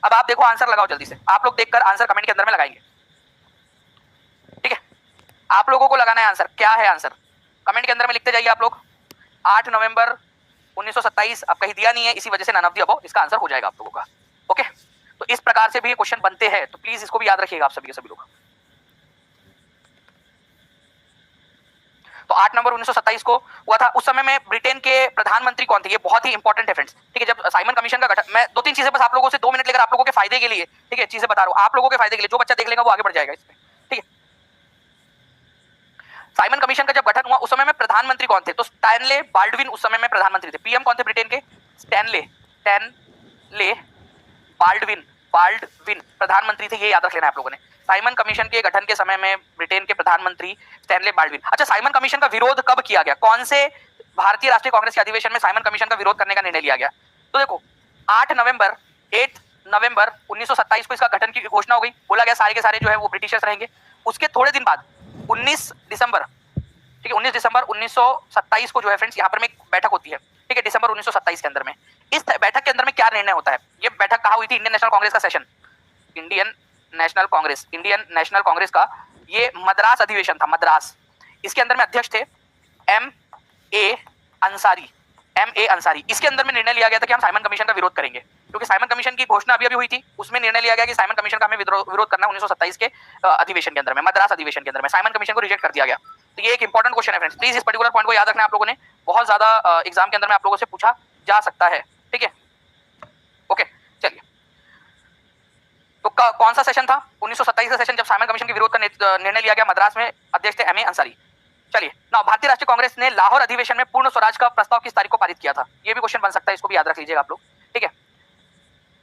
S1: अब आप देखो, आंसर लगाओ जल्दी से, आप लोग देखकर आंसर कमेंट के अंदर में लगाएंगे, ठीक है। आप लोगों को लगाना है आंसर, क्या है आंसर, कमेंट के अंदर में लिखते जाइए आप लोग। 8 नवंबर 1927 अब कहीं दिया नहीं है, इसी वजह से नन ऑफ द अबव इसका आंसर हो जाएगा आप लोगों का। ओके, तो इस प्रकार से भी ये क्वेश्चन बनते हैं, तो प्लीज इसको भी याद रखिएगा आप सभी के सभी लोग। तो 8 नवंबर 1927 को हुआ था। उस समय में ब्रिटेन के प्रधानमंत्री कौन थे, ये बहुत ही इंपॉर्टेंट है फ्रेंड्स, ठीक है। जब साइमन कमीशन का गठन, मैं 2-3 चीजें बस आप लोगों से 2 मिनट लेकर आप लोगों के फायदे के लिए, ठीक है, चीजें बता रहा हूं आप लोगों के फायदे के लिए, जो बच्चा देख लेगा वो आगे बढ़ जाएगा इसमें, ठीक है। साइमन कमीशन का जब गठन हुआ उस समय में प्रधानमंत्री कौन थे, तो स्टैनले बाल्डविन उस समय में प्रधानमंत्री थे। पीएम कौन थे ब्रिटेन के, स्टैनले बाल्डविन प्रधानमंत्री थे, ये याद रख लेना आप लोगों ने। साइमन कमीशन के गठन के समय में ब्रिटेन के प्रधानमंत्री स्टैनले बाल्डविन। अच्छा, साइमन कमीशन का विरोध कब किया गया, कौन से भारतीय राष्ट्रीय कांग्रेस के अधिवेशन में साइमन कमीशन का विरोध करने का निर्णय लिया गया, तो देखो 8 नवंबर 1927 को इसका गठन की घोषणा हो गई, बोला गया सारे के सारे जो है वो ब्रिटिशर्स रहेंगे। उसके थोड़े दिन बाद 19 दिसंबर, ठीक है, 19 दिसंबर 1927 को जो है फ्रेंड्स यहाँ पर में एक बैठक होती है, ठीक है, दिसंबर 1927 के अंदर में। इस बैठक के अंदर में क्या निर्णय होता है, ये बैठक कहाँ हुई थी, इंडियन नेशनल कांग्रेस का सेशन, इंडियन नेशनल कांग्रेस का ये मद्रास अधिवेशन था, मद्रास। इसके अंदर में अध्यक्ष थे M.A. अंसारी। इसके अंदर में निर्णय लिया गया था कि हम साइमन कमीशन का विरोध करेंगे, क्योंकि साइमन कमीशन की घोषणा अभी हुई थी, उसमें निर्णय लिया गया कि साइमन कमीशन का हमें विरोध करना 1927 के अधिवेशन के अंदर में, मद्रास अधिवेशन के अंदर में साइमन कमीशन को रिजेक्ट कर दिया गया। तो ये एक इंपॉर्टेंट क्वेश्चन है फ्रेंड्स, प्लीज इस पर्टिकुलर पॉइंट को याद रखना आप लोगों ने, बहुत ज्यादा एग्जाम के अंदर में आप लोगों से पूछा जा सकता है, ठीक है। ओके, चलिए, तो कौन सा सेशन था, 1927 का सेशन, जब साइमन कमीशन के विरोध का निर्णय लिया गया, मद्रास में अध्यक्ष थे M.A. अंसारी। चलिए ना, भारतीय राष्ट्रीय कांग्रेस ने लाहौर अधिवेशन में पूर्ण स्वराज का प्रस्ताव किस तारीख को पारित किया था, ये भी क्वेश्चन बन सकता है, इसको भी याद रख लीजिएगा आप लोग, ठीक है।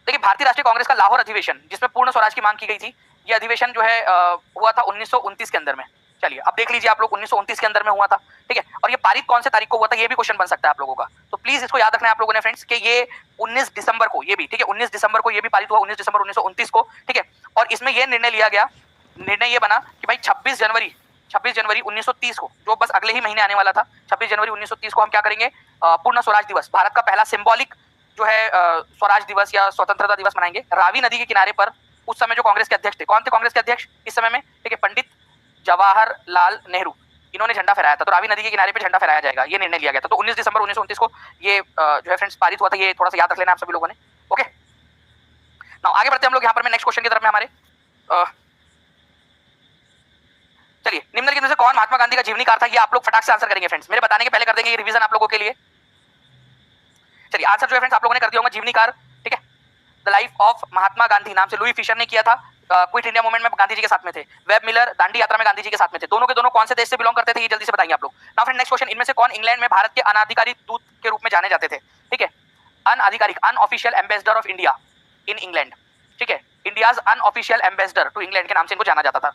S1: देखिए, भारतीय राष्ट्रीय कांग्रेस का लाहौर अधिवेशन जिसमें पूर्ण स्वराज की मांग की गई थी, ये अधिवेशन जो है हुआ था 1929 के अंदर में। चलिए अब देख लीजिए आप लोग, 1929 के अंदर में हुआ था, ठीक है। और ये पारित कौन से तारीख को हुआ था, ये भी क्वेश्चन बन सकता है आप लोगों का, तो प्लीज इसको याद रखना है आप लोगों ने फ्रेंड्स कि ये 19 दिसंबर को, ये भी ठीक है, 19 दिसंबर को ये भी पारित हुआ, 19 दिसंबर 1929 को, ठीक है। और इसमें यह निर्णय लिया गया, निर्णय ये बना कि भाई 26 जनवरी 1930 को, जो बस अगले ही महीने आने वाला था, 26 जनवरी 1930 को हम क्या करेंगे, पूर्ण स्वराज दिवस, भारत का पहला सिंबॉलिक जो है स्वराज दिवस या स्वतंत्रता दिवस मनाएंगे। रावी नदी के किनारे पर उस समय जो कांग्रेस के अध्यक्ष थे, कौन थे कांग्रेस के अध्यक्ष इस समय में, ठीक है, पंडित जवाहरलाल नेहरू, इन्होंने झंडा फहराया था, तो रावी नदी के किनारे पे झंडा फहराया जाएगा, ये निर्णय लिया गया था। तो 19 दिसंबर 1929 को ये जो है फ्रेंड्स पारित हुआ था, ये थोड़ा सा याद रख लेना आप सभी लोगों ने, ओके। नाउ आगे बढ़ते हैं हम लोग यहाँ पर में नेक्स्ट क्वेश्चन की तरफ में हमारे। चलिए, निम्नलिखित में से कौन महात्मा गांधी का जीवनीकार था, ये आप लोग फटाक से आंसर करेंगे फ्रेंड्स, मेरे बताने के पहले कर देंगे, ये रिवीजन आप लोगों के लिए। चलिए आंसर जो है फ्रेंड्स आप लोगों ने कर दिया होगा, जीवनीकार, ठीक है, the life of Mahatma Gandhi नाम से लुई फिशर ने किया था, क्विट इंडिया मूवमेंट में गांधी जी के साथ में थे, वेब मिलर दांडी यात्रा में गांधी जी के साथ में थे, दोनों के दोनों कौन से देश से बिलोंग करते थे, ये जल्दी से बताएंगे आप लोग। नाउ फ्रेंड नेक्स्ट क्वेश्चन, इनमें से कौन इंग्लैंड में भारत के अनाधिकारिक दूत के रूप में जाने जाते थे, ठीक है, अनाधिकारिक, unofficial ambassador of India in England, ठीक है, India's unofficial ambassador to England के नाम से इनको जाना जाता था,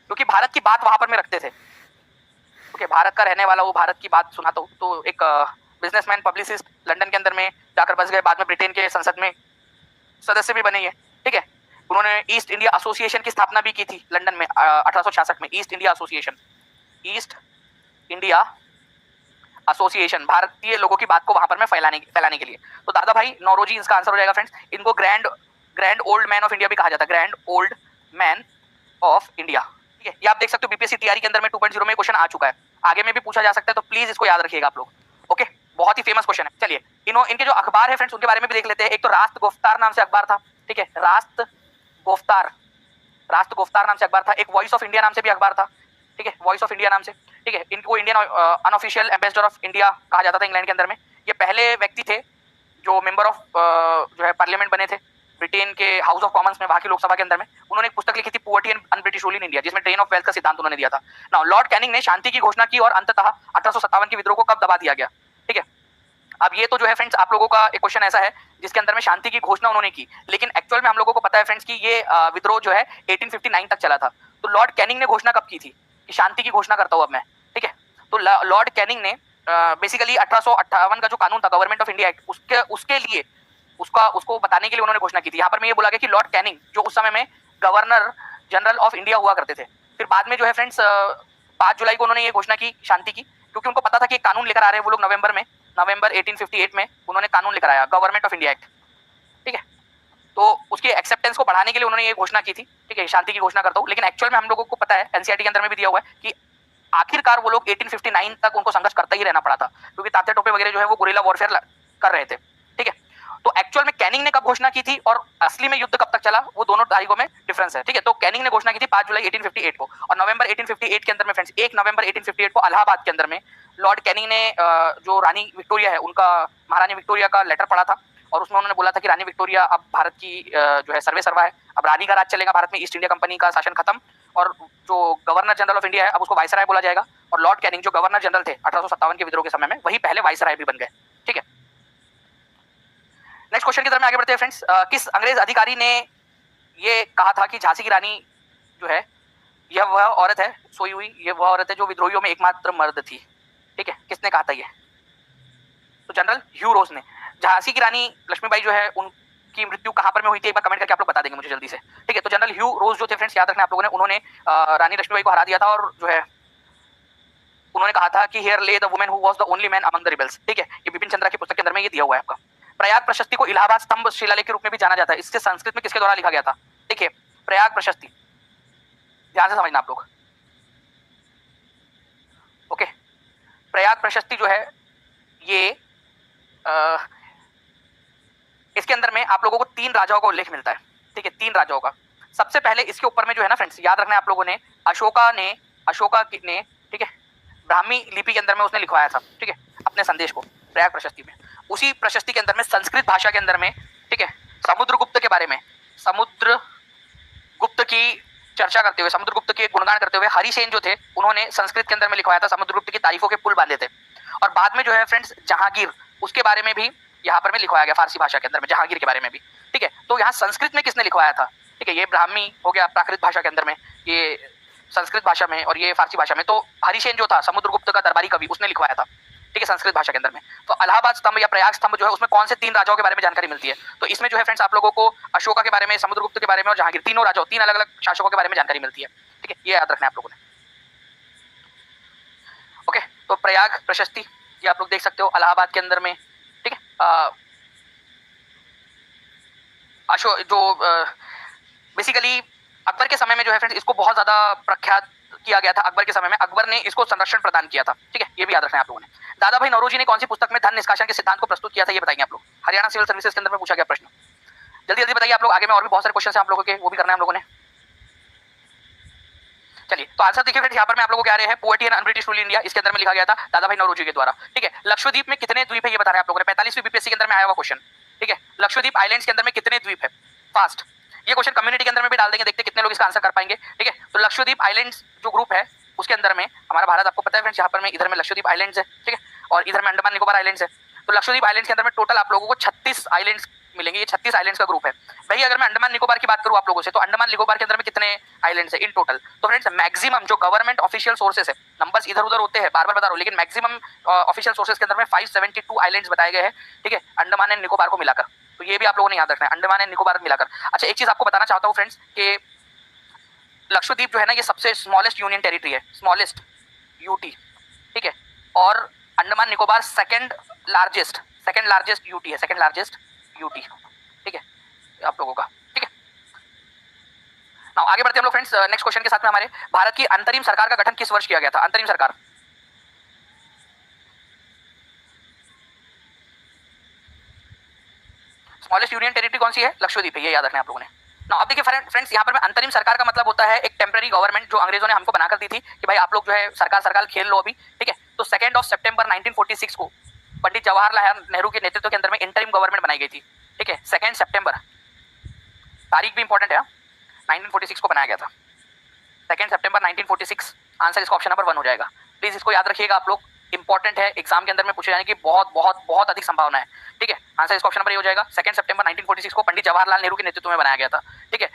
S1: क्योंकि भारत की बात वहां पर में रखते थे, ओके, भारत का रहने वाला वो भारत की बात सुनाता हूँ, तो एक बिजनेसमैन पब्लिसिस्ट लंदन के अंदर में जाकर बस गए, बाद में ब्रिटेन के संसद में सदस्य भी बने हैं, ठीक है। उन्होंने ईस्ट इंडिया एसोसिएशन की स्थापना भी की थी लंदन में 1866 में, ईस्ट इंडिया एसोसिएशन भारतीय लोगों की बात को वहां पर में फैलाने के लिए। तो दादा भाई नौरोजी इसका आंसर हो जाएगा फ्रेंड्स। इनको grand old man of India भी कहा जाता है, grand old man of India, ठीक है। ये आप देख सकते हो बीपीएससी तैयारी के अंदर में 2.0 में क्वेश्चन आ चुका है, आगे में भी पूछा जा सकता है, तो प्लीज इसको याद रखिएगा आप लोग, ओके, बहुत ही फेमस क्वेश्चन है। चलिए इनके जो अखबार है फ्रेंड्स उनके बारे में भी देख लेते हैं। एक तो रास्त गुफ्तार नाम से अखबार था, ठीक है, रास्त गुफ्तार नाम से अखबार था। एक वॉइस ऑफ इंडिया नाम से भी अखबार था, ठीक है, वॉइस ऑफ इंडिया नाम से, ठीक है। इनको Indian unofficial ambassador of India कहा जाता था इंग्लैंड के अंदर में। ये पहले व्यक्ति थे जो मेंबर ऑफ जो है पार्लियामेंट बने थे ब्रिटेन के हाउस ऑफ कॉमन्स में, वहां की लोकसभा के अंदर में। उन्होंने एक पुस्तक लिखी थी poverty and un-British rule in India, जिसमें ड्रेन ऑफ वेल्थ का सिद्धांत उन्होंने दिया था। नाउ लॉर्ड कैनिंग ने शांति की घोषणा की और अंततः 1857 के विद्रोह को कब दबा दिया गया, ठीक है। अब ये तो जो है फ्रेंड्स आप लोगों का एक क्वेश्चन ऐसा है जिसके अंदर में शांति की घोषणा उन्होंने की, लेकिन एक्चुअल में हम लोगों को पता है फ्रेंड्स कि ये विद्रोह जो है 1859 तक चला था। तो लॉर्ड कैनिंग ने घोषणा कब की थी कि शांति की घोषणा करता हूं अब मैं, ठीक है। तो लॉर्ड कैनिंग ने बेसिकली 1858 का जो कानून था गवर्नमेंट ऑफ इंडिया एक्ट, उसके लिए उसको बताने के लिए उन्होंने घोषणा की थी। यहाँ पर मैं ये बोला गया कि लॉर्ड कैनिंग जो उस समय में गवर्नर जनरल ऑफ इंडिया हुआ करते थे, फिर बाद में जो है फ्रेंड्स 5 जुलाई को उन्होंने ये घोषणा की शांति की, क्योंकि उनको पता था कि कानून लेकर आ रहे हैं वो लोग नवंबर 1858 में उन्होंने कानून लेकर आया गवर्नमेंट ऑफ इंडिया एक्ट, ठीक है। तो उसके एक्सेप्टेंस को बढ़ाने के लिए उन्होंने ये घोषणा की थी, ठीक है, शांति की घोषणा करता हूँ। लेकिन एक्चुअल में हम लोगों को पता है एनसीईआरटी के अंदर में भी दिया हुआ है कि आखिरकार वो लोग 1859 तक उनको संघर्ष करता ही रहना पड़ा था, क्योंकि तात्या टोपे वगैरह जो है वो गुरिल्ला वॉरफेयर कर रहे थे, ठीक है। तो एक्चुअल में कैनिंग ने कब घोषणा की थी और असली में युद्ध कब तक चला, वो दोनों तारीखों में डिफरेंस है, ठीक है। तो कैनिंग ने घोषणा की थी 5 जुलाई 1858 को, और नवंबर 1858 के अंदर में फ्रेंड्स 1 नवंबर 1858 को इलाहाबाद के अंदर में लॉर्ड कैनिंग ने जो रानी विक्टोरिया है उनका, महारानी विक्टोरिया का लेटर पढ़ा था, और उसमें उन्होंने बोला था कि रानी विक्टोरिया अब भारत की जो है सर्वे सर्वा है, अब रानी का राज चलेगा भारत में, ईस्ट इंडिया कंपनी का शासन खत्म, और जो गवर्नर जनरल ऑफ इंडिया है अब उसको वाइसराय बोला जाएगा। और लॉर्ड कैनिंग जो गवर्नर जनरल थे 1857 के विद्रोह के समय में, वही पहले वाइसराय भी बन गए, ठीक है। नेक्स्ट क्वेश्चन की तरफ में आगे बढ़ते हैं फ्रेंड्स। किस अंग्रेज अधिकारी ने ये कहा था कि झांसी की रानी जो है यह वह औरत है सोई हुई, ये वह औरत है जो विद्रोहियों में एकमात्र मर्द थी, ठीक है। किसने कहा था ये? तो जनरल ह्यू रोज ने। झांसी की रानी लक्ष्मीबाई जो है उनकी मृत्यु कहां पर में हुई थी, एक बार कमेंट करके आप लोग बता देंगे मुझे जल्दी से, ठीक है। तो जनरल ह्यू रोज जो थे फ्रेंड्स, याद रखना आप लोगों ने, उन्होंने रानी लक्ष्मीबाई को हरा दिया था, और जो है उन्होंने कहा था कि हियर ले the women who was the only man among the rebels, ठीक है। ये बिपिन चंद्रा की पुस्तक के अंदर में ये दिया हुआ है आपका। प्रयाग प्रशस्ति को इलाहाबाद स्तंभ शिलालेख के रूप में भी जाना जाता है, इससे संस्कृत में किसके द्वारा लिखा गया था? देखिए प्रयाग प्रशस्ति, ध्यान से समझना आप लोग, ओके। प्रयाग प्रशस्ति जो है ये इसके अंदर में आप लोगों को 3 राजाओं का उल्लेख मिलता है, ठीक है, 3 राजाओं का। सबसे पहले इसके ऊपर में जो है ना फ्रेंड्स, याद रखना है आप लोगों ने, अशोका ने, ठीक है, ब्राह्मी लिपि के अंदर में उसने लिखवाया था, ठीक है, अपने संदेश को प्रयाग प्रशस्ति में। उसी प्रशस्ति के अंदर में संस्कृत भाषा के अंदर में, ठीक है, समुद्रगुप्त के बारे में, समुद्रगुप्त की चर्चा करते हुए, समुद्रगुप्त के गुणगान करते हुए हरिसेन जो थे उन्होंने संस्कृत के अंदर में लिखवाया था, समुद्रगुप्त की तारीफों के पुल बांधे थे। और बाद में जो है फ्रेंड्स जहांगीर, उसके बारे में भी यहाँ पर में लिखवाया गया, फारसी भाषा के अंदर में जहांगीर के बारे में भी, ठीक है। तो यहाँ संस्कृत में किसने लिखवाया था? ठीक है, ये ब्राह्मी हो गया प्राकृत भाषा के अंदर में, ये संस्कृत भाषा में, और ये फारसी भाषा में। तो हरिसेन जो था समुद्रगुप्त का दरबारी कवि, उसने लिखवाया था, ठीक है, संस्कृत भाषा के अंदर में। तो इलाहाबाद स्तंभ या प्रयाग स्तंभ जो है उसमें कौन से 3 राजाओं के बारे में जानकारी मिलती है? तो इसमें जो है फ्रेंड्स आप लोगों को अशोका के बारे में, समुद्रगुप्त के बारे में और जहांगीर, तीनों राजाओं, 3 अलग अलग शासकों के बारे में जानकारी मिलती है, ठीक है, ये याद रखना है आप लोगों ने, ओके। तो प्रयाग प्रशस्ति ये आप लोग देख सकते हो इलाहाबाद के अंदर में, ठीक है। अशोक जो बेसिकली अकबर के समय में जो है फ्रेंड्स इसको बहुत ज्यादा प्रख्यात किया गया था। अकबर के समय में अकबर ने इसको संरक्षण प्रदान किया था, ठीक है, ये भी याद रखना है आप लोगों ने। दादा भाई नौरोजी ने कौन सी पुस्तक में धन निष्कासन के सिद्धांत को प्रस्तुत किया था, ये बताएंगे आप लोग। हरियाणा सिविल सर्विसेज के अंदर में पूछा गया प्रश्न, जल्दी जल्दी बताइए आप लोग, आगे में और भी बहुत सारे क्वेश्चन हैं आप लोगों के, वो भी करना है हम लोगों ने। चलिए तो आंसर देखिए फ्रेंड्स, यहाँ पर मैं आप लोगों को क्या आ रहे हैं, poverty and un-British rule India, इसके अंदर में लिखा गया था दादा भाई नौरोजी के द्वारा, ठीक है। लक्षद्वीप में कितने द्वीप है ये बता रहे हैं आप लोगों ने, 45वीं बीपीएससी के अंदर में आया हुआ क्वेश्चन, ठीक है। लक्षद्वीप आइलैंड्स के अंदर में कितने द्वीप है? फास्ट, ये क्वेश्चन कम्युनिटी के अंदर में भी डाल देंगे, देखते कितने लोग इसका आंसर कर पाएंगे, ठीक है। तो लक्षद्वीप आइलैंड्स जो ग्रुप है उसके अंदर में हमारा भारत, आपको पता है फ्रेंड्स, यहाँ पर में इधर में लक्षद्वीप आइलैंड्स है, ठीक है, और इधर में अंडमान निकोबार आइलैंड्स है। तो लक्षद्वीप आइलैंड्स के अंदर में टोटल आप लोगों को 36 आइलैंड्स मिलेंगे, ये 36 आइलैंड्स का ग्रुप है भाई। अगर मैं अंडमान निकोबार की बात करूं आप लोगों से, तो अंडमान निकोबार के अंदर में कितने आइलैंड्स है इन टोटल? तो फ्रेंड्स मैक्सिमम जो गवर्नमेंट ऑफिशियल सोर्सेस है, नंबर्स इधर उधर होते हैं, बार बार बता रहा हूं, लेकिन मैक्सिमम ऑफिशियल सोर्सेस के अंदर में 572 आइलैंड्स बताए गए हैं, ठीक है, अंडमान एंड निकोबार को मिलाकर। तो ये भी आप लोगों ने याद रखना है, अंडमान एंड निकोबार मिलाकर। अच्छा एक चीज आपको बताना चाहता हूँ फ्रेंड्स कि लक्षद्वीप जो है ना ये सबसे स्मॉलेस्ट यूनियन टेरिटरी है, स्मॉलेस्ट यूटी, ठीक है, और Andaman Nicobar second largest UT है, सेकंड लार्जेस्ट यूटी, ठीक है, आप लोगों का, ठीक है। नाउ आगे बढ़ते हैं हम लोग फ्रेंड्स नेक्स्ट क्वेश्चन के साथ में। हमारे भारत की अंतरिम सरकार का गठन किस वर्ष किया गया था? अंतरिम सरकार, स्मॉलेस्ट यूनियन टेरिटरी कौन सी है? लक्षद्वीप है, ये याद रखना है आप लोगों ने। ना अब देखिए फ्रेंड्स यहाँ पर अंतरिम सरकार का मतलब होता है एक टेम्पररी गवर्नमेंट जो अंग्रेजों ने हमको बनाकर दी थी कि भाई आप लोग जो है सरकार खेल लो अभी, ठीक है। तो 2 सितंबर 1946 को पंडित जवाहरलाल नेहरू के नेतृत्व के अंदर में इंटरिम गवर्नमेंट बनाई गई थी, ठीक है। 2 सितंबर, तारीख भी इंपॉर्टेंट है, 1946 को बनाया गया था, 2 सितंबर 1946। आंसर इसका ऑप्शन नंबर 1 हो जाएगा। प्लीज इसको याद रखिएगा आप लोग, इंपॉर्टेंट है, एग्जाम के अंदर में पूछे जाने की बहुत बहुत बहुत अधिक संभावना है, ठीक है। आंसर इसका ऑप्शन नंबर ये हो जाएगा, 2 सितंबर 1946 को पंडित जवाहरलाल नेहरू के नेतृत्व में बनाया गया था, ठीक है।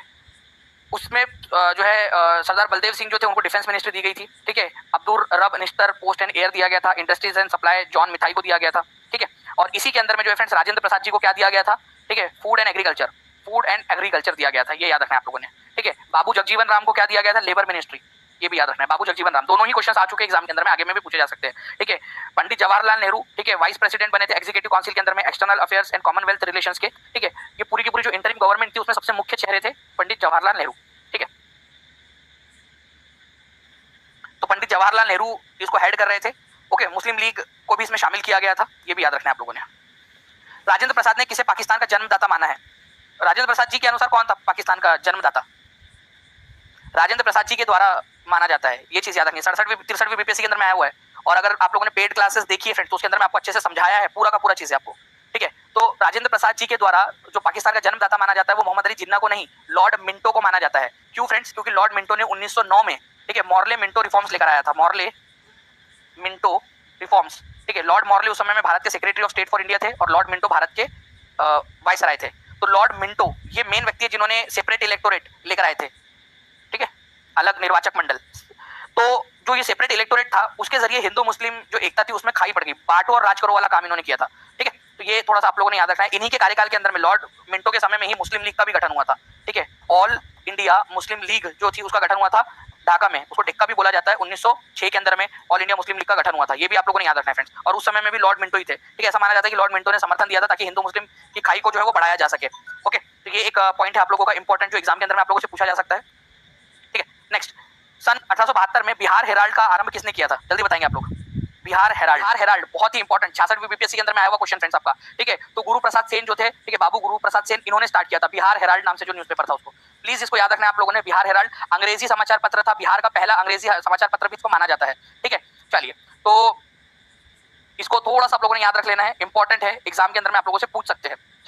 S1: उसमें जो है सरदार बलदेव सिंह जो थे उनको डिफेंस मिनिस्ट्री दी गई थी, ठीक है। अब्दुल रब निस्तर पोस्ट एंड एयर दिया गया था, इंडस्ट्रीज एंड सप्लाई जॉन मिथाई को दिया गया था, ठीक है। और इसी के अंदर में जो है फ्रेंड्स राजेंद्र प्रसाद जी को क्या दिया गया था, ठीक है, फूड एंड एग्रीकल्चर दिया गया था, ये याद रखना है आप लोगों ने, ठीक है। बाबू जगजीवन राम को क्या दिया गया था? लेबर मिनिस्ट्री, ये भी याद रखना है, बाबू जगजीवन राम। दोनों ही क्वेश्चन आ चुके हैं एग्जाम के अंदर में, आगे में भी पूछे जा सकते हैं, ठीक है। पंडित जवाहरलाल नेहरू, ठीक है, वाइस प्रेसिडेंट बने थे एग्जीक्यूटिव काउंसिल के अंदर में external affairs and Commonwealth relations के, ठीक है। ये पूरी की पूरी जो इंटरिम गवर्नमेंट थी उसमें सबसे मुख्य चेहरे थे पंडित जवाहरलाल नेहरू, ठीक है। तो पंडित जवाहरलाल नेहरू इसको हेड कर रहे थे, ओके। मुस्लिम लीग को भी इसमें शामिल किया गया था, ये भी याद रखना है आप लोगों ने। राजेंद्र प्रसाद ने किसे पाकिस्तान का जन्मदाता माना है? राजेंद्र प्रसाद जी के अनुसार कौन था पाकिस्तान का जन्मदाता? राजेंद्र प्रसाद जी के द्वारा माना जाता है। ये चीज याद रखनी। 67वीं बीपीएससी के अंदर में आया हुआ है, और अगर आप लोगों ने पेड क्लासेस देखी है फ्रेंड्स, तो उसके अंदर में आपको अच्छे से समझाया है पूरा का पूरा चीज आपको, ठीक है। तो राजेंद्र प्रसाद जी के द्वारा जो पाकिस्तान का जन्मदाता माना जाता है वो मोहम्मद अली जिन्ना को नहीं, लॉर्ड मिंटो को माना जाता है। क्यों फ्रेंड्स? क्योंकि लॉर्ड मिंटो ने 1909 में, ठीक है, मॉर्ले मिंटो रिफॉर्म्स लेकर आया था। मॉर्ले मिंटो रिफॉर्म्स, ठीक है। लॉर्ड मॉर्ले उस समय में भारत के secretary of state for India थे, और लॉर्ड मिंटो भारत के वाइसराय थे। तो लॉर्ड मिंटो ये मेन व्यक्ति है जिन्होंने सेपरेट इलेक्टोरेट लेकर आए थे, ठीक है, अलग निर्वाचक मंडल। तो जो ये सेपरेट इलेक्टोरेट था उसके जरिए हिंदू मुस्लिम जो एकता थी उसमें खाई पड़ गई, बांटो और राज करो वाला काम इन्होंने किया था, ठीक है। तो ये थोड़ा सा आप लोगों ने याद रखना है। इन्हीं के कार्यकाल के अंदर में लॉर्ड मिंटो के समय में ही मुस्लिम लीग का भी गठन हुआ था, ठीक है। ऑल इंडिया मुस्लिम लीग जो थी उसका गठन हुआ था ढाका में, उसको ढिक्का भी बोला जाता है। 1906 के अंदर में ऑल इंडिया मुस्लिम लीग का गठन हुआ था, ये भी आप लोगों ने याद रखना है फ्रेंड्स। और उस समय में भी लॉर्ड मिंटो ही थे, ठीक है। ऐसा माना जाता है कि लॉर्ड मिंटो ने समर्थन दिया था ताकि हिंदू मुस्लिम की खाई को जो है वो बढ़ाया जा सके, ओके। तो ये एक पॉइंट है आप लोगों का इंपॉर्टेंट, जो एग्जाम के अंदर में आप लोगों से पूछा जा सकता है, ठीक है। नेक्स्ट, सन 1872 में बिहार हेराल्ड का आरंभ किसने किया था? जल्दी बताएंगे आप लोग। बिहार हेराल्ड बहुत ही इंपॉर्टेंट, 66वीं बीपीएससी के अंदर में आया हुआ क्वेश्चन फ्रेंड्स आपका, ठीक है। तो गुरु प्रसाद सेन जो थे, ठीक है, बाबू गुरु प्रसाद सेन, इन्होंने स्टार्ट किया था बिहार हेराल्ड नाम से जो न्यूज़पेपर था उसको। प्लीज इसको याद रखना है आप लोगों ने। बिहार हेराल्ड अंग्रेजी समाचार पत्र था, बिहार का पहला अंग्रेजी समाचार पत्र भी इसको माना जाता है, ठीक है। चलिए, तो इसको थोड़ा सा आप लोगों ने याद रख लेना है, इंपॉर्टेंट है, एग्जाम के अंदर में आप लोगों से पूछ सकते हैं, ठीक है।